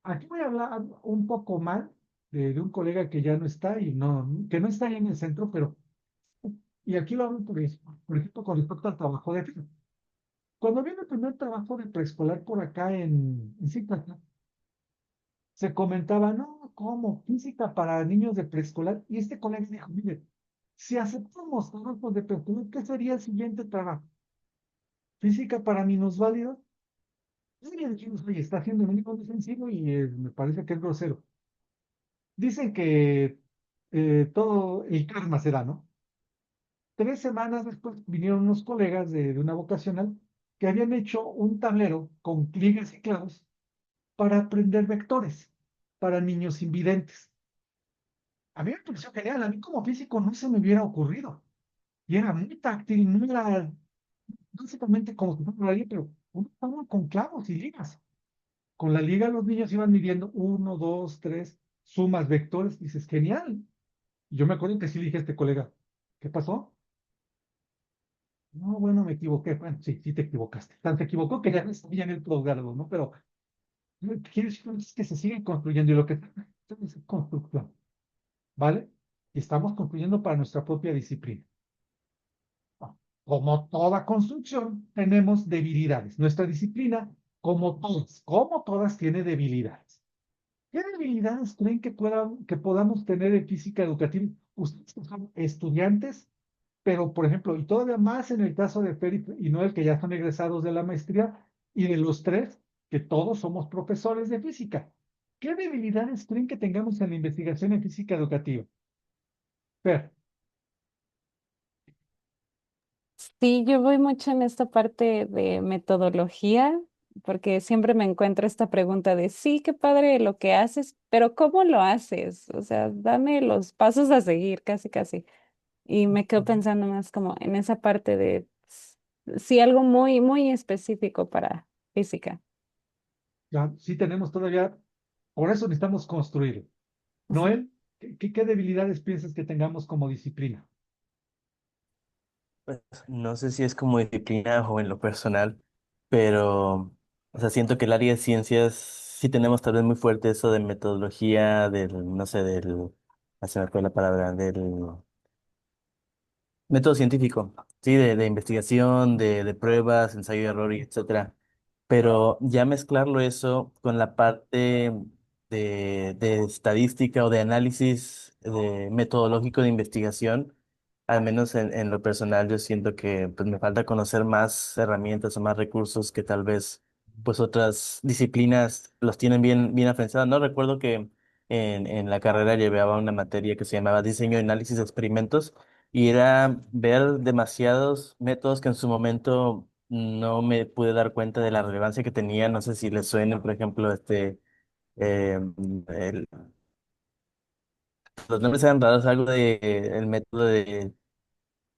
Aquí voy a hablar un poco mal de un colega que ya no está y que no está ahí en el centro, pero, y aquí lo hablo por ejemplo, con respecto al trabajo de fin. Cuando viene el primer trabajo de preescolar por acá en Zipaquirá, se comentaba, no, ¿cómo? Física para niños de preescolar. Y este colega dijo, mire, si aceptamos trabajos de preescolar, ¿qué sería el siguiente trabajo? Física para minusválidos. Y le dijimos, oye, está haciendo un único defensivo y me parece que es grosero. Dicen que todo el karma será, ¿no? 3 semanas después vinieron unos colegas de una vocacional que habían hecho un tablero con pliegues y clavos para aprender vectores para niños invidentes. A mí me pareció genial, a mí como físico no se me hubiera ocurrido. y era muy táctil, no era básicamente como si fuera una liga, pero uno estaba con clavos y ligas. Con la liga los niños iban midiendo uno, dos, tres, sumas, vectores, dices, genial. Y yo me acuerdo que sí le dije a este colega, ¿qué pasó? No, bueno, me equivoqué. Bueno, sí, sí te equivocaste. Tan te equivocó que ya no sabía en el posgrado, ¿no? Pero quiero decir es que se siguen construyendo y lo que es construcción, ¿vale? Y estamos construyendo para nuestra propia disciplina. Como toda construcción, tenemos debilidades. Nuestra disciplina, como todas, tiene debilidades. ¿Qué debilidades creen que podamos tener en física educativa? Ustedes que son estudiantes, pero por ejemplo, y todavía más en el caso de Fer y Noel, que ya son egresados de la maestría, y de los tres, que todos somos profesores de física. ¿Qué debilidades creen que tengamos en la investigación en física educativa? Fer, Sí, yo voy mucho en esta parte de metodología, porque siempre me encuentro esta pregunta de, sí, qué padre lo que haces, pero ¿cómo lo haces? O sea, dame los pasos a seguir, casi, casi. Y me quedo pensando más como en esa parte de, sí, algo muy, muy específico para física. ya sí tenemos todavía, por eso necesitamos construir. Ujú. Noel, ¿qué debilidades piensas que tengamos como disciplina? Pues, no sé si es como disciplina o en lo personal, pero, o sea, siento que el área de ciencias sí tenemos tal vez muy fuerte eso de metodología, del, no sé, se me fue la palabra, del método científico, sí, de investigación, de pruebas, ensayo y error y etcétera. Pero ya mezclarlo eso con la parte de estadística o de análisis metodológico de investigación, al menos en lo personal, yo siento que pues, me falta conocer más herramientas o más recursos que tal vez pues otras disciplinas los tienen bien afianzados. No recuerdo que en la carrera llevaba una materia que se llamaba diseño y análisis de experimentos y era ver demasiados métodos que en su momento no me pude dar cuenta de la relevancia que tenía. No sé si les suena, por ejemplo, eh, el- los nombres eran raros, algo de el método de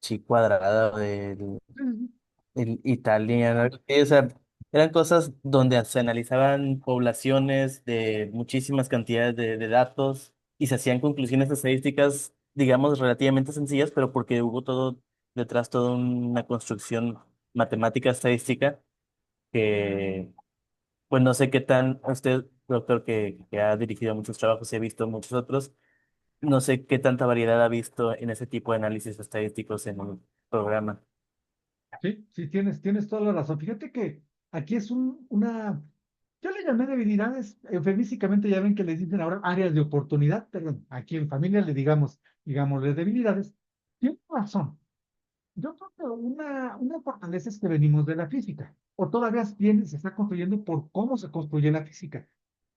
chi cuadrada o del Ujú. el italiano. O sea, eran cosas donde se analizaban poblaciones de muchísimas cantidades de datos y se hacían conclusiones estadísticas, digamos, relativamente sencillas, pero porque hubo todo detrás, toda una construcción matemática estadística que, pues no sé qué tan usted, doctor, que ha dirigido muchos trabajos y ha visto muchos otros, no sé qué tanta variedad ha visto en ese tipo de análisis estadísticos en un programa. Sí, sí, tienes toda la razón. Fíjate que aquí es yo le llamé debilidades, eufemísticamente ya ven que les dicen ahora áreas de oportunidad, perdón, aquí en familia le digámosle debilidades. Tiene razón. Yo creo que una fortaleza es que venimos de la física, o todavía bien se está construyendo por cómo se construye la física.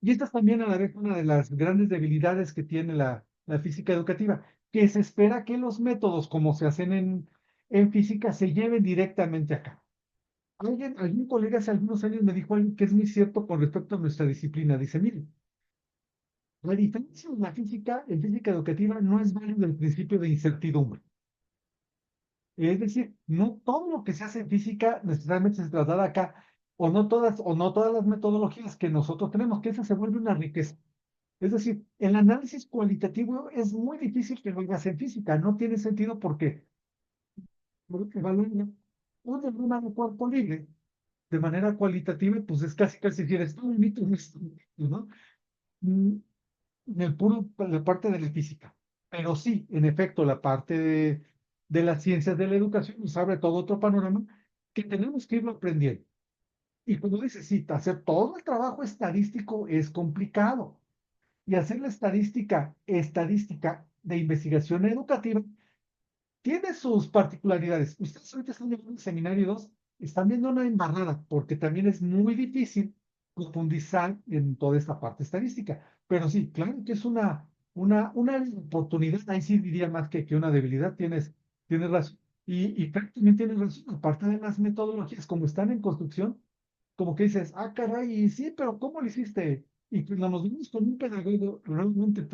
Y esta es también a la vez una de las grandes debilidades que tiene la física educativa, que se espera que los métodos como se hacen en física se lleven directamente acá. Algún colega hace algunos años me dijo algo que es muy cierto con respecto a nuestra disciplina. Dice, mire, la diferencia en física educativa no es válido el principio de incertidumbre. Es decir, no todo lo que se hace en física necesariamente se traslada acá, o no todas las metodologías que nosotros tenemos, que esa se vuelve una riqueza. Es decir, el análisis cualitativo es muy difícil que lo hagas en física, no tiene sentido porque evaluando un problema de cuerpo libre de manera cualitativa, pues es casi si eres un mito, no es un mito, ¿no? Mm, En el puro, la parte de la física. Pero sí, en efecto, la parte de las ciencias de la educación nos abre todo otro panorama que tenemos que irlo aprendiendo. Y como dices, sí, hacer todo el trabajo estadístico es complicado. Y hacer la estadística de investigación educativa tiene sus particularidades. Ustedes ahorita están en un seminario 2, están viendo una embarrada, porque también es muy difícil profundizar en toda esta parte estadística. Pero sí, claro que es una oportunidad, ahí sí diría más que una debilidad, tienes razón. Y Frank también tienes razón, aparte de las metodologías, como están en construcción, como que dices, ah, caray, y sí, pero ¿cómo lo hiciste? Y cuando nos vimos con un pedagogo, realmente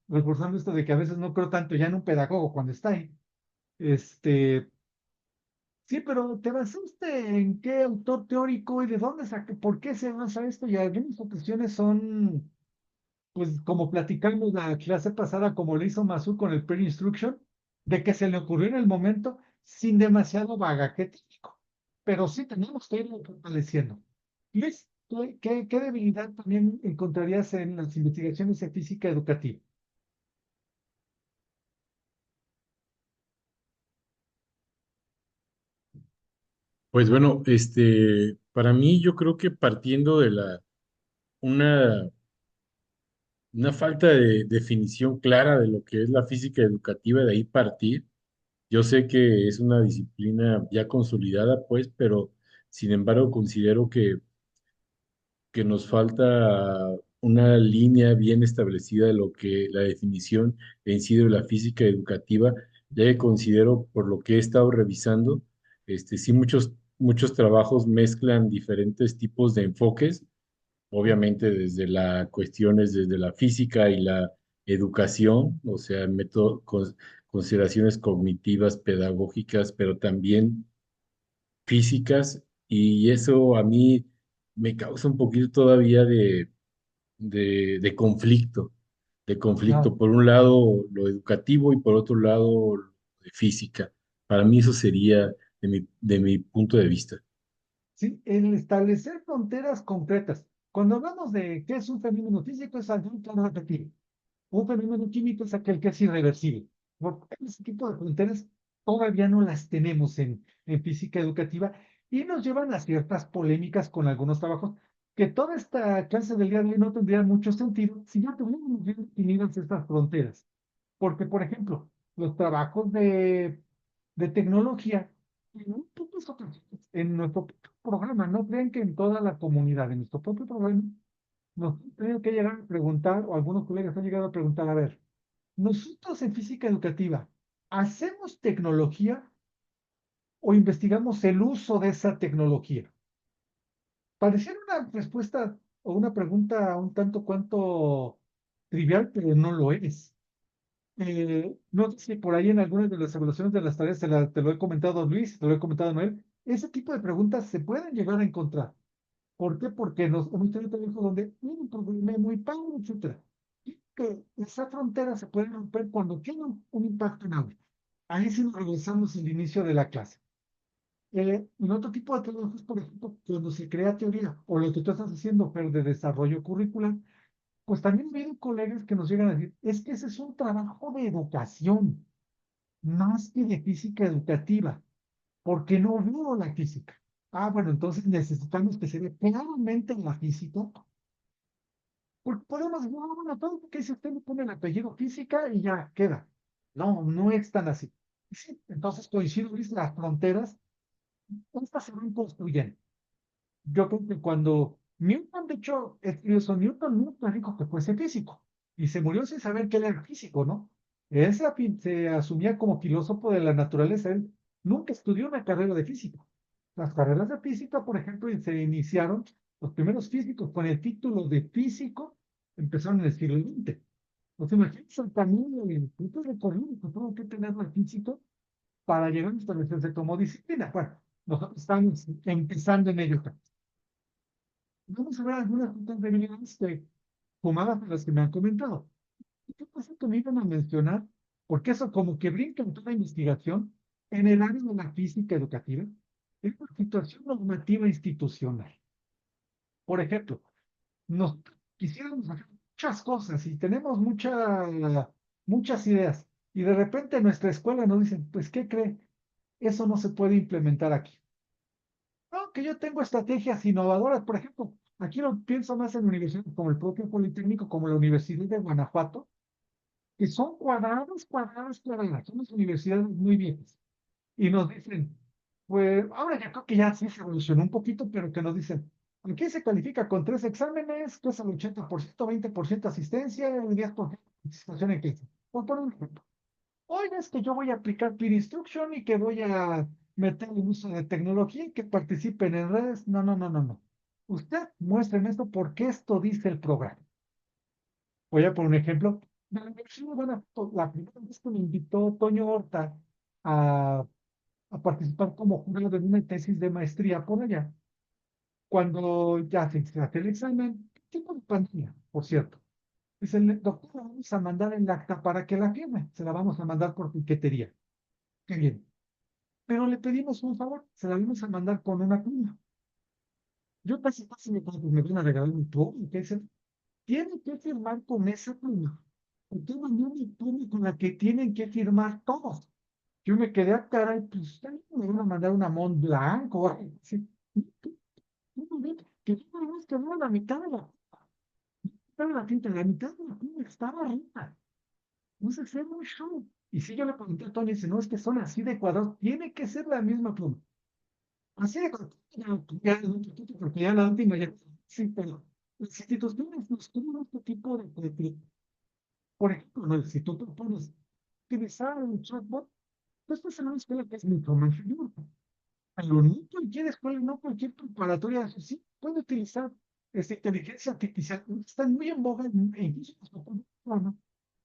reforzando esto de que a veces no creo tanto ya en un pedagogo cuando está ahí Este, sí, pero ¿te basaste en qué autor teórico y de dónde saca, por qué se basa esto? Y algunas ocasiones son, pues, como platicamos la clase pasada, como lo hizo Masu con el Peer Instruction, de que se le ocurrió en el momento sin demasiado bagaje técnico. Pero sí tenemos que irlo fortaleciendo. Luis, ¿qué debilidad también encontrarías en las investigaciones de física educativa? Pues bueno, para mí yo creo que partiendo de una, una falta de definición clara de lo que es la física educativa, de ahí partir. Yo sé que es una disciplina ya consolidada, pues, pero sin embargo considero que nos falta una línea bien establecida de lo que la definición en sí de la física educativa, ya que considero, por lo que he estado revisando, sí muchos trabajos mezclan diferentes tipos de enfoques, obviamente desde la cuestiones, desde la física y la educación, o sea, consideraciones cognitivas, pedagógicas, pero también físicas, y eso a mí me causa un poquito todavía de conflicto, de Ah, conflicto. Por un lado lo educativo y por otro lado lo de física. Para mí eso sería de mi punto de vista. sí, el establecer fronteras concretas. Cuando hablamos de qué es un fenómeno físico, es algo claro repetir. Un fenómeno químico es aquel que es irreversible. Ese tipo de fronteras todavía no las tenemos en física educativa y nos llevan a ciertas polémicas con algunos trabajos que toda esta clase del día de hoy no tendría mucho sentido si ya tuviéramos bien definidas estas fronteras. Porque, por ejemplo, los trabajos de tecnología, en muy pocas ocasiones, en nuestro propio programa, no crean que en toda la comunidad, en nuestro propio programa, nos han tenido que llegar a preguntar, o algunos colegas han llegado a preguntar, a ver, nosotros en física educativa, ¿hacemos tecnología o investigamos el uso de esa tecnología? Pareciera una respuesta o una pregunta un tanto cuanto trivial, pero no lo es. No sé si por ahí en algunas de las evaluaciones de las tareas te lo he comentado Luis, te lo he comentado Noel, ese tipo de preguntas se pueden llegar a encontrar. ¿Por qué? Porque nos hemos tenido trabajos donde un problema muy padre, etcétera. Y que esa frontera se puede romper cuando tiene un impacto en aula. Ahí sí nos regresamos al inicio de la clase. En otro tipo de trabajos, por ejemplo, cuando se crea teoría o lo que tú estás haciendo, pero de desarrollo curricular, pues también ha habido colegas que nos llegan a decir, es que ese es un trabajo de educación, más que de física educativa, porque no veo la física. Ah, bueno, entonces necesitamos que se vea claramente en la física, porque podemos decir, ah, bueno, todo porque si usted le pone el apellido física y ya queda. No, no es tan así. Y sí, entonces coincido, Luis, las fronteras, estas se van construyendo. Yo creo que cuando Newton, de hecho, escribió eso, Newton nunca dijo que fuese físico y se murió sin saber que él era físico, ¿no? Él se asumía como filósofo de la naturaleza, él nunca estudió una carrera de física. Las carreras de física, por ejemplo, se iniciaron, los primeros físicos con el título de físico empezaron en el siglo XX. Entonces, imagínense el camino, el tipo de recorrido que tuvo que tener la física para llegar a establecerse como disciplina. Bueno, nosotros estamos empezando en ello. Vamos a ver algunas otras debilidades que, sumadas a las que me han comentado. ¿Y qué pasa que me iban a mencionar? Porque eso como que brinca en toda investigación en el área de la física educativa, es la situación normativa institucional. Por ejemplo, nos quisiéramos hacer muchas cosas y tenemos muchas ideas y de repente en nuestra escuela nos dicen, pues, ¿qué cree? Eso no se puede implementar aquí. No, que yo tengo estrategias innovadoras, por ejemplo, aquí lo pienso más en universidades como el propio Politécnico, como la Universidad de Guanajuato, que son cuadradas, son unas universidades muy viejas. Y nos dicen, pues ahora ya creo que ya sí se evolucionó un poquito, pero que nos dicen, aquí se califica con 3 exámenes, que es el 80%, 20% asistencia y 10% participación en clase. Por poner un ejemplo. Hoy es que yo voy a aplicar peer instruction y que voy a meter el uso de tecnología y que participen en redes. No, no, no, no, no. Usted muéstreme esto porque esto dice el programa. Voy a poner un ejemplo. De la Universidad de Guanajuato, la primera vez que me invitó Toño Horta a, a participar como jurado en una tesis de maestría por allá. Cuando ya se hace el examen, tipo de pandemia, por cierto. Dice, doctor, la vamos a mandar el acta para que la firme. Se la vamos a mandar por piquetería. Qué bien. Pero le pedimos un favor, se la vamos a mandar con una pluma. Yo casi me van a regalar un pluma. Que dice, tiene que firmar con esa pluma. Porque mandó una pluma con la que tienen que firmar todos. Yo me quedé a cara y pues me van a mandar una Mont Blanc o algo así. Un momento, que yo nada más quedó la mitad de la tinta, la mitad de la pluma estaba rota. No se hace un show. Y si yo le pregunté a Tony, dice, no, es que son así de cuadrados, tiene que ser la misma pluma. Así de cuadrados, ya es un poquito, porque ya la última ya, sí, pero las instituciones nos tienen este tipo de, por ejemplo, no, si tú te pones utilizar un chatbot, pues en una escuela que es mucho más mayor. Pero no cualquier escuela, no cualquier preparatoria, sí puede utilizar esta inteligencia artificial. Están muy en boga, incluso los papás, ¿no?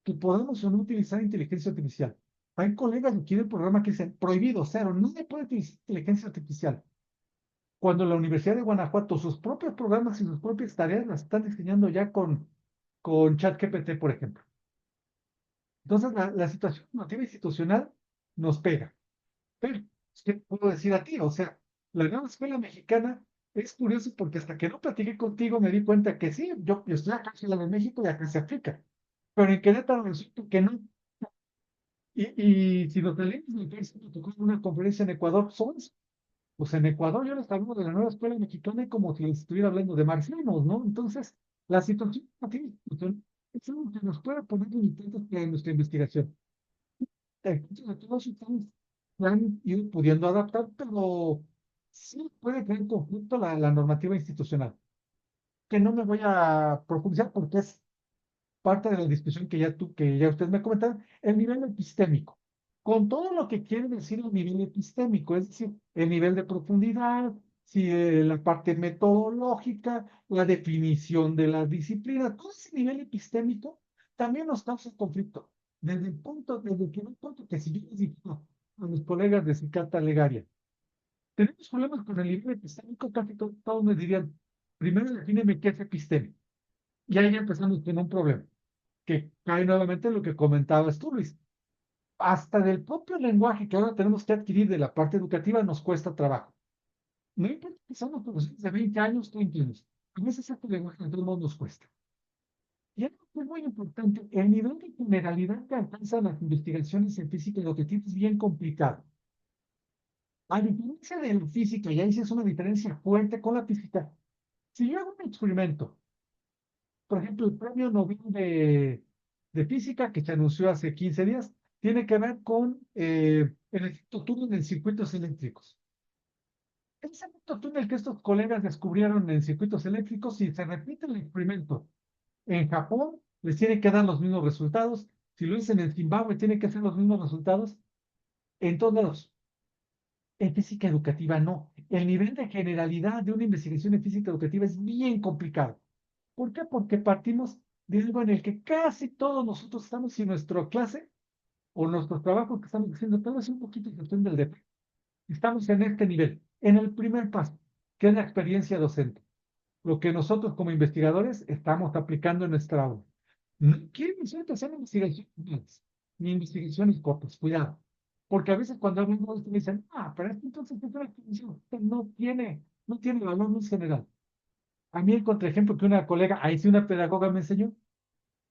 Que podemos o no utilizar inteligencia artificial. Hay colegas aquí del programa que dicen, prohibido, cero, no se puede utilizar inteligencia artificial. Cuando la Universidad de Guanajuato, sus propios programas y sus propias tareas las están diseñando ya con ChatGPT, por ejemplo. Entonces, la situación normativa institucional nos pega. Pero, ¿qué puedo decir a ti? O sea, la nueva escuela mexicana es curioso porque hasta que no platiqué contigo me di cuenta que sí, yo estoy acá en la de México y acá se aplica. Pero en Querétaro resulta que no. Y si nos salimos del país, me tocó una conferencia en Ecuador, pues en Ecuador yo les hablo de la nueva escuela mexicana como si les estuviera hablando de marcianos, ¿no? Entonces, la situación aquí es algo que nos puede poner limitantes en nuestra investigación. Todos ustedes se han ido pudiendo adaptar, pero sí puede crear conflicto la normativa institucional, que no me voy a profundizar porque es parte de la discusión que ya ustedes me comentaron, el nivel epistémico, con todo lo que quiere decir el nivel epistémico, es decir, el nivel de profundidad, si, la parte metodológica, la definición de la disciplina, todo ese nivel epistémico también nos causa conflicto. Desde que un punto que si yo les digo a los colegas de Cicata Legaria, tenemos problemas con el nivel epistémico, casi todos me dirían, primero defíneme qué es epistémico. Y ahí ya empezamos con un problema que cae nuevamente en lo que comentabas tú, Luis. Hasta del propio lenguaje que ahora tenemos que adquirir de la parte educativa nos cuesta trabajo. No importa que seamos profesores de 20 años, 30 años. A veces este lenguaje de todos modos nos cuesta. Y algo que es muy importante, el nivel de generalidad que alcanzan las investigaciones en física y educativa es bien complicado. A diferencia de la física, y ahí sí es una diferencia fuerte con la física. Si yo hago un experimento, por ejemplo, el premio Nobel de física que se anunció hace 15 días, tiene que ver con el efecto túnel en circuitos eléctricos. Ese efecto túnel que estos colegas descubrieron en circuitos eléctricos, si se repite el experimento en Japón, les tiene que dar los mismos resultados. Si lo dicen en Zimbabue, tiene que ser los mismos resultados. En todos lados. En física educativa no. El nivel de generalidad de una investigación en física educativa es bien complicado. ¿Por qué? Porque partimos de algo en el que casi todos nosotros estamos en nuestra clase o nuestros trabajos que estamos haciendo, todo es un poquito cuestión del DP. Estamos en este nivel, en el primer paso, que es la experiencia docente. Lo que nosotros como investigadores estamos aplicando en nuestra aula. No quieren decir que sean investigaciones grandes, ni investigaciones cortas, cuidado. Porque a veces cuando hablan de esto me dicen, pero esto entonces es una exposición que no tiene valor, no es general. A mí el contraejemplo que una colega, ahí sí una pedagoga me enseñó,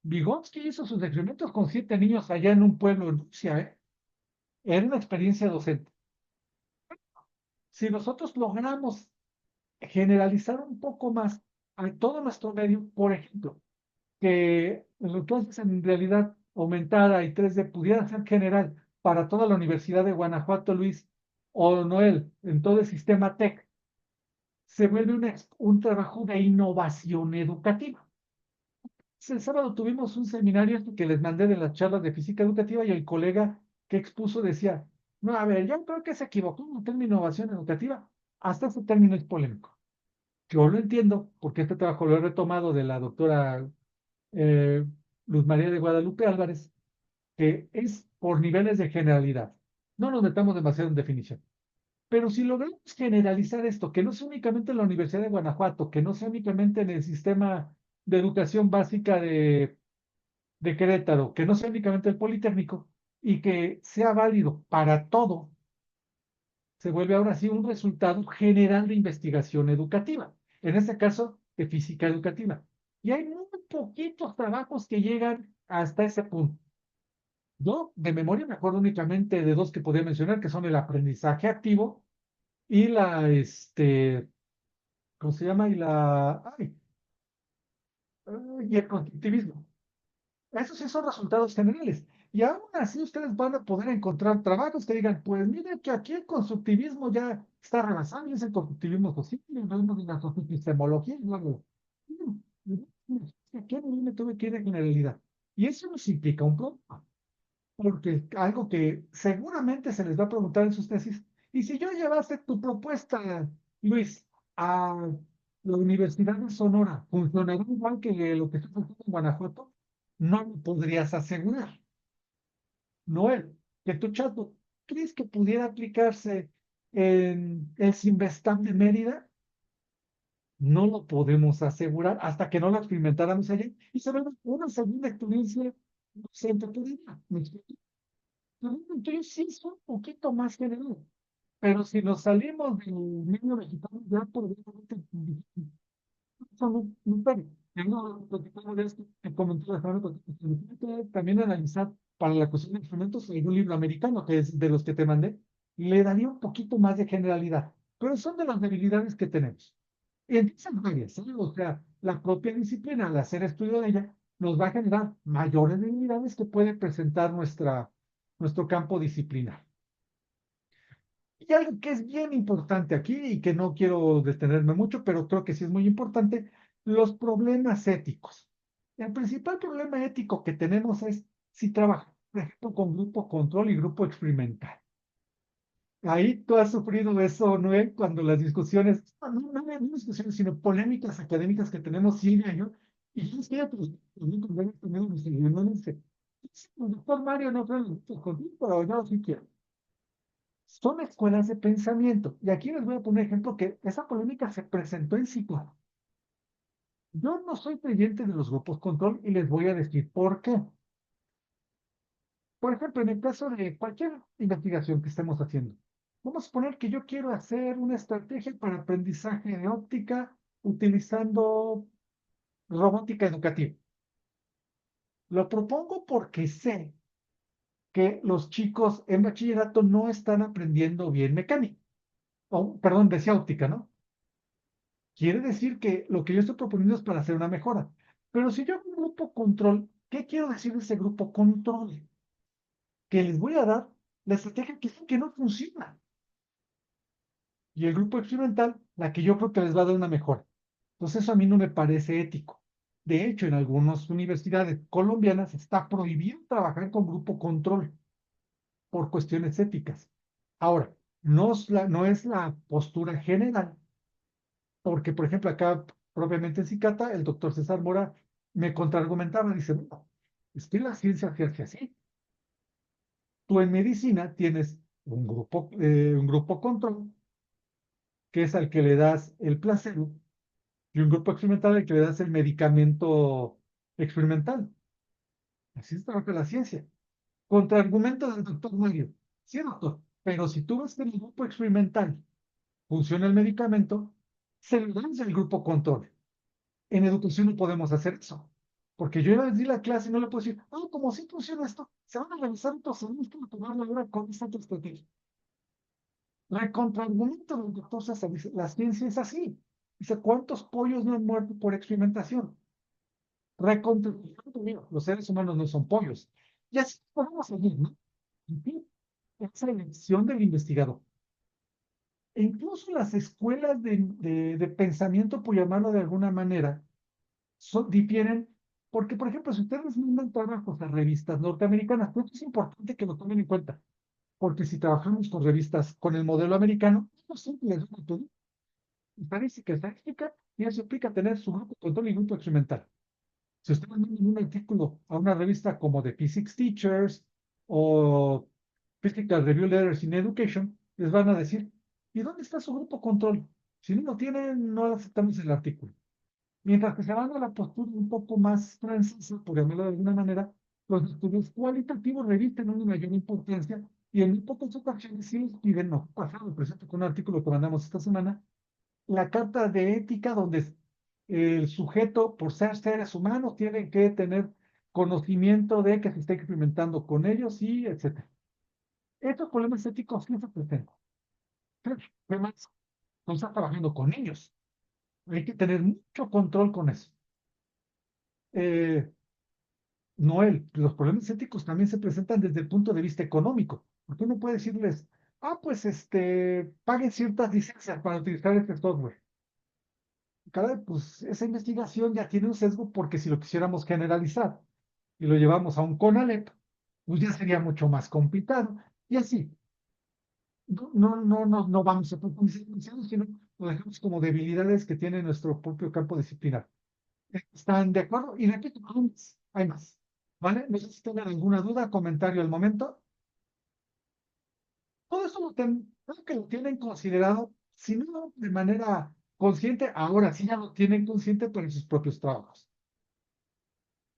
Vygotsky hizo sus experimentos con 7 niños allá en un pueblo en Rusia, ¿eh? Era una experiencia docente. Si nosotros logramos generalizar un poco más a todo nuestro medio, por ejemplo, que lo que haces en realidad aumentada y 3D pudiera ser general para toda la Universidad de Guanajuato, Luis, o Noel, en todo el sistema TEC, se vuelve un trabajo de innovación educativa. El sábado tuvimos un seminario que les mandé de las charlas de física educativa y el colega que expuso decía, no, a ver, yo creo que se equivocó en el término innovación educativa. Hasta ese término es polémico. Yo lo entiendo porque este trabajo lo he retomado de la doctora eh, Luz María de Guadalupe Álvarez, que es por niveles de generalidad. No nos metamos demasiado en definición. Pero si logramos generalizar esto, que no sea únicamente en la Universidad de Guanajuato, que no sea únicamente en el sistema de educación básica de Querétaro, que no sea únicamente el Politécnico, y que sea válido para todo, se vuelve ahora sí un resultado general de investigación educativa, en este caso de física educativa. Y hay muy poquitos trabajos que llegan hasta ese punto. Yo de memoria me acuerdo únicamente de dos que podía mencionar, que son el aprendizaje activo y ¿cómo se llama? Y el constructivismo. Esos sí son resultados generales. Y aún así ustedes van a poder encontrar trabajos que digan, pues miren que aquí el constructivismo ya está rebasado, y es el constructivismo posible, hablamos de la epistemología, y bla, bla, bla. Aquí me tuve que ir de generalidad. Y eso nos implica un problema, porque algo que seguramente se les va a preguntar en sus tesis, y si yo llevase tu propuesta, Luis, a la Universidad de Sonora, ¿funcionaría igual que lo que estoy haciendo en Guanajuato? No lo podrías asegurar. Noel, que tu chato, ¿crees que pudiera aplicarse en el Sinvestab de Mérida? No lo podemos asegurar hasta que no lo experimentáramos allá y se ve una segunda experiencia docente por allá. ¿Me explico? Entonces sí es un poquito más general. Pero si nos salimos del medio mexicano, ya probablemente eso no pega. Tengo platicado de esto, que comentó la semana pasada, que tiene que también analizar para la cuestión de instrumentos algún libro americano, que es de los que te mandé, le daría un poquito más de generalidad. Pero son de las debilidades que tenemos. Y en esas áreas, ¿eh? O sea, la propia disciplina, al hacer estudio de ella, nos va a generar mayores debilidades que puede presentar nuestro campo disciplinar. Y algo que es bien importante aquí y que no quiero detenerme mucho, pero creo que sí es muy importante, los problemas éticos. El principal problema ético que tenemos es si trabaja, por ejemplo, con grupo control y grupo experimental. Ahí tú has sufrido eso, ¿no? Cuando las discusiones, no discusiones, sino polémicas académicas que tenemos Silvia y yo, y yo estoy también con varios amigos de reuniones, dice, el doctor Mario no creo en el grupo control, pero yo sí quiero. Son escuelas de pensamiento. Y aquí les voy a poner un ejemplo que esa polémica se presentó en psicología. Yo no soy creyente de los grupos control y les voy a decir por qué. Por ejemplo, en el caso de cualquier investigación que estemos haciendo, vamos a suponer que yo quiero hacer una estrategia para aprendizaje de óptica utilizando robótica educativa. Lo propongo porque sé que los chicos en bachillerato no están aprendiendo bien mecánica. O, perdón, decía óptica, ¿no? Quiere decir que lo que yo estoy proponiendo es para hacer una mejora. Pero si yo hago un grupo control, ¿qué quiero decir de ese grupo control? Que les voy a dar la estrategia que no funciona. Y el grupo experimental, la que yo creo que les va a dar una mejora. Entonces eso a mí no me parece ético. De hecho, en algunas universidades colombianas está prohibido trabajar con grupo control por cuestiones éticas. Ahora, no es la postura general, porque, por ejemplo, acá propiamente en Cicata, el doctor César Mora me contraargumentaba, dice, bueno, es que la ciencia se hace así. Tú en medicina tienes un grupo control, que es al que le das el placebo, y un grupo experimental al que le das el medicamento experimental. Así se trabaja la ciencia. Contraargumento del doctor Mario. Sí, doctor, pero si tú ves que en el grupo experimental funciona el medicamento, se lo das al grupo control. En educación no podemos hacer eso. Porque yo ya les di la clase y no le puedo decir, como si funciona esto, se van a revisar otros años para tomar la hora con esta estrategia. La contraargumento del doctor César dice, la ciencia es así. Dice, ¿cuántos pollos no han muerto por experimentación? Recontra, los seres humanos no son pollos. Y así podemos seguir, ¿no? En fin, esa elección del investigador. E incluso las escuelas de pensamiento, por llamarlo de alguna manera, difieren, porque, por ejemplo, si ustedes mandan trabajos a revistas norteamericanas, pues es importante que lo tomen en cuenta, porque si trabajamos con revistas con el modelo americano, no siempre les da todo, estadística, y eso implica tener su grupo de control y grupo experimental. Si ustedes mandan un artículo a una revista como The Physics Teachers o Physical Review Letters in Education, les van a decir, ¿y dónde está su grupo control? Si no lo tienen, no aceptamos el artículo. Mientras que se van a la postura un poco más francesa, por llamarlo de alguna manera, los estudios cualitativos revisten una mayor importancia y en muy pocas ocasiones sí les piden, no, pasado, por ejemplo, con un artículo que mandamos esta semana, la carta de ética donde el sujeto, por ser seres humanos, tiene que tener conocimiento de que se está experimentando con ellos y etcétera. Estos problemas éticos sí se presentan. Además, no está trabajando con niños. Hay que tener mucho control con eso. Noel, los problemas éticos también se presentan desde el punto de vista económico. Porque uno puede decirles, pues paguen ciertas licencias para utilizar este software. Cada, pues esa investigación ya tiene un sesgo porque si lo quisiéramos generalizar y lo llevamos a un CONALEP, pues ya sería mucho más complicado. Y así, no vamos a profundizar demasiado, sino lo dejamos como debilidades que tiene nuestro propio campo disciplinar. ¿Están de acuerdo? Y repito, hay más. ¿Vale? No sé si tengan alguna duda, comentario al momento. Todo eso creo que lo tienen considerado, si no de manera consciente, ahora sí ya lo tienen consciente por sus propios trabajos.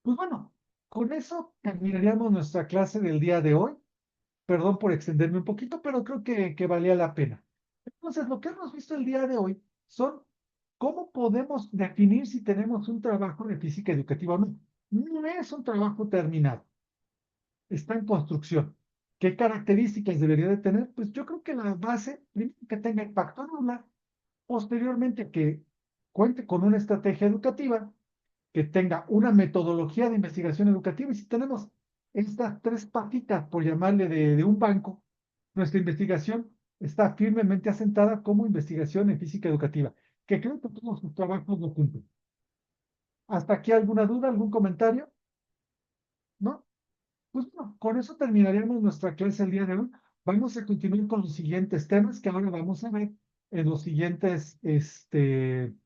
Pues bueno, con eso terminaríamos nuestra clase del día de hoy. Perdón por extenderme un poquito, pero creo que valía la pena. Entonces, lo que hemos visto el día de hoy son cómo podemos definir si tenemos un trabajo de física educativa o no. No es un trabajo terminado, está en construcción. ¿Qué características debería de tener? Pues yo creo que la base, primero que tenga impacto anular, posteriormente que cuente con una estrategia educativa, que tenga una metodología de investigación educativa. Y si tenemos estas tres patitas, por llamarle de un banco, nuestra investigación está firmemente asentada como investigación en física educativa, que creo que todos sus trabajos lo cumplen. ¿Hasta aquí alguna duda, algún comentario? ¿No? Pues bueno, con eso terminaríamos nuestra clase el día de hoy. Vamos a continuar con los siguientes temas que ahora vamos a ver en los siguientes, en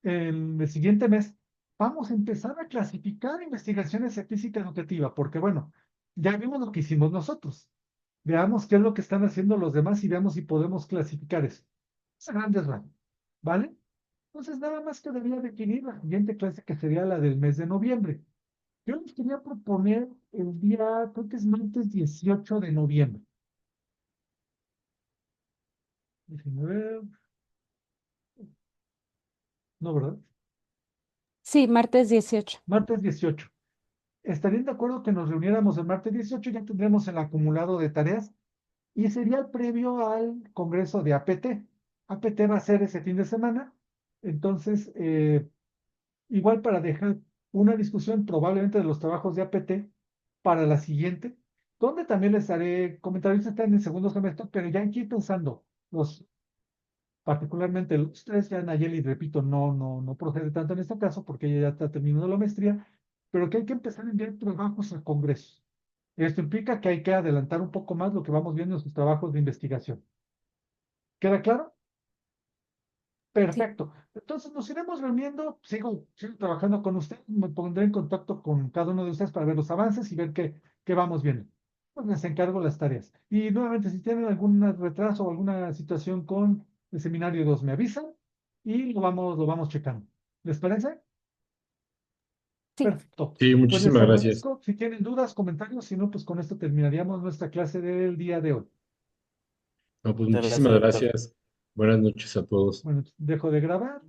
el siguiente mes. Vamos a empezar a clasificar investigaciones de física educativa, porque bueno, ya vimos lo que hicimos nosotros. Veamos qué es lo que están haciendo los demás y veamos si podemos clasificar eso. Es a grandes rasgos, ¿vale? Entonces, nada más que debería definir la siguiente clase que sería la del mes de noviembre. Yo les quería proponer el día, creo que es martes 18 de noviembre. Déjenme ver. No, ¿verdad? Sí, martes 18. Martes 18. ¿Estarían de acuerdo que nos reuniéramos el martes 18? Ya tendremos el acumulado de tareas y sería el previo al congreso de APT. APT va a ser ese fin de semana. Entonces, igual para dejar una discusión probablemente de los trabajos de APT para la siguiente, donde también les haré comentarios, están en el segundo semestre, pero ya hay que ir pensando, particularmente los tres, ya Nayeli, repito, no procede tanto en este caso porque ella ya está terminando la maestría, pero que hay que empezar a enviar trabajos a congresos. Esto implica que hay que adelantar un poco más lo que vamos viendo en sus trabajos de investigación. ¿Queda claro? Sí, Perfecto. Entonces nos iremos reuniendo, sigo trabajando con usted, me pondré en contacto con cada uno de ustedes para ver los avances y ver qué vamos viendo. Pues les encargo las tareas. Y nuevamente, si tienen algún retraso o alguna situación con el seminario 2, me avisan y lo vamos checando. ¿Les parece? sí. Perfecto. Sí, Pues les muchísimas gracias. agradezco. Si tienen dudas, comentarios, si no, pues con esto terminaríamos nuestra clase del día de hoy. No, pues Muchas gracias, muchísimas doctor. gracias. Buenas noches a todos. Bueno, dejo de grabar.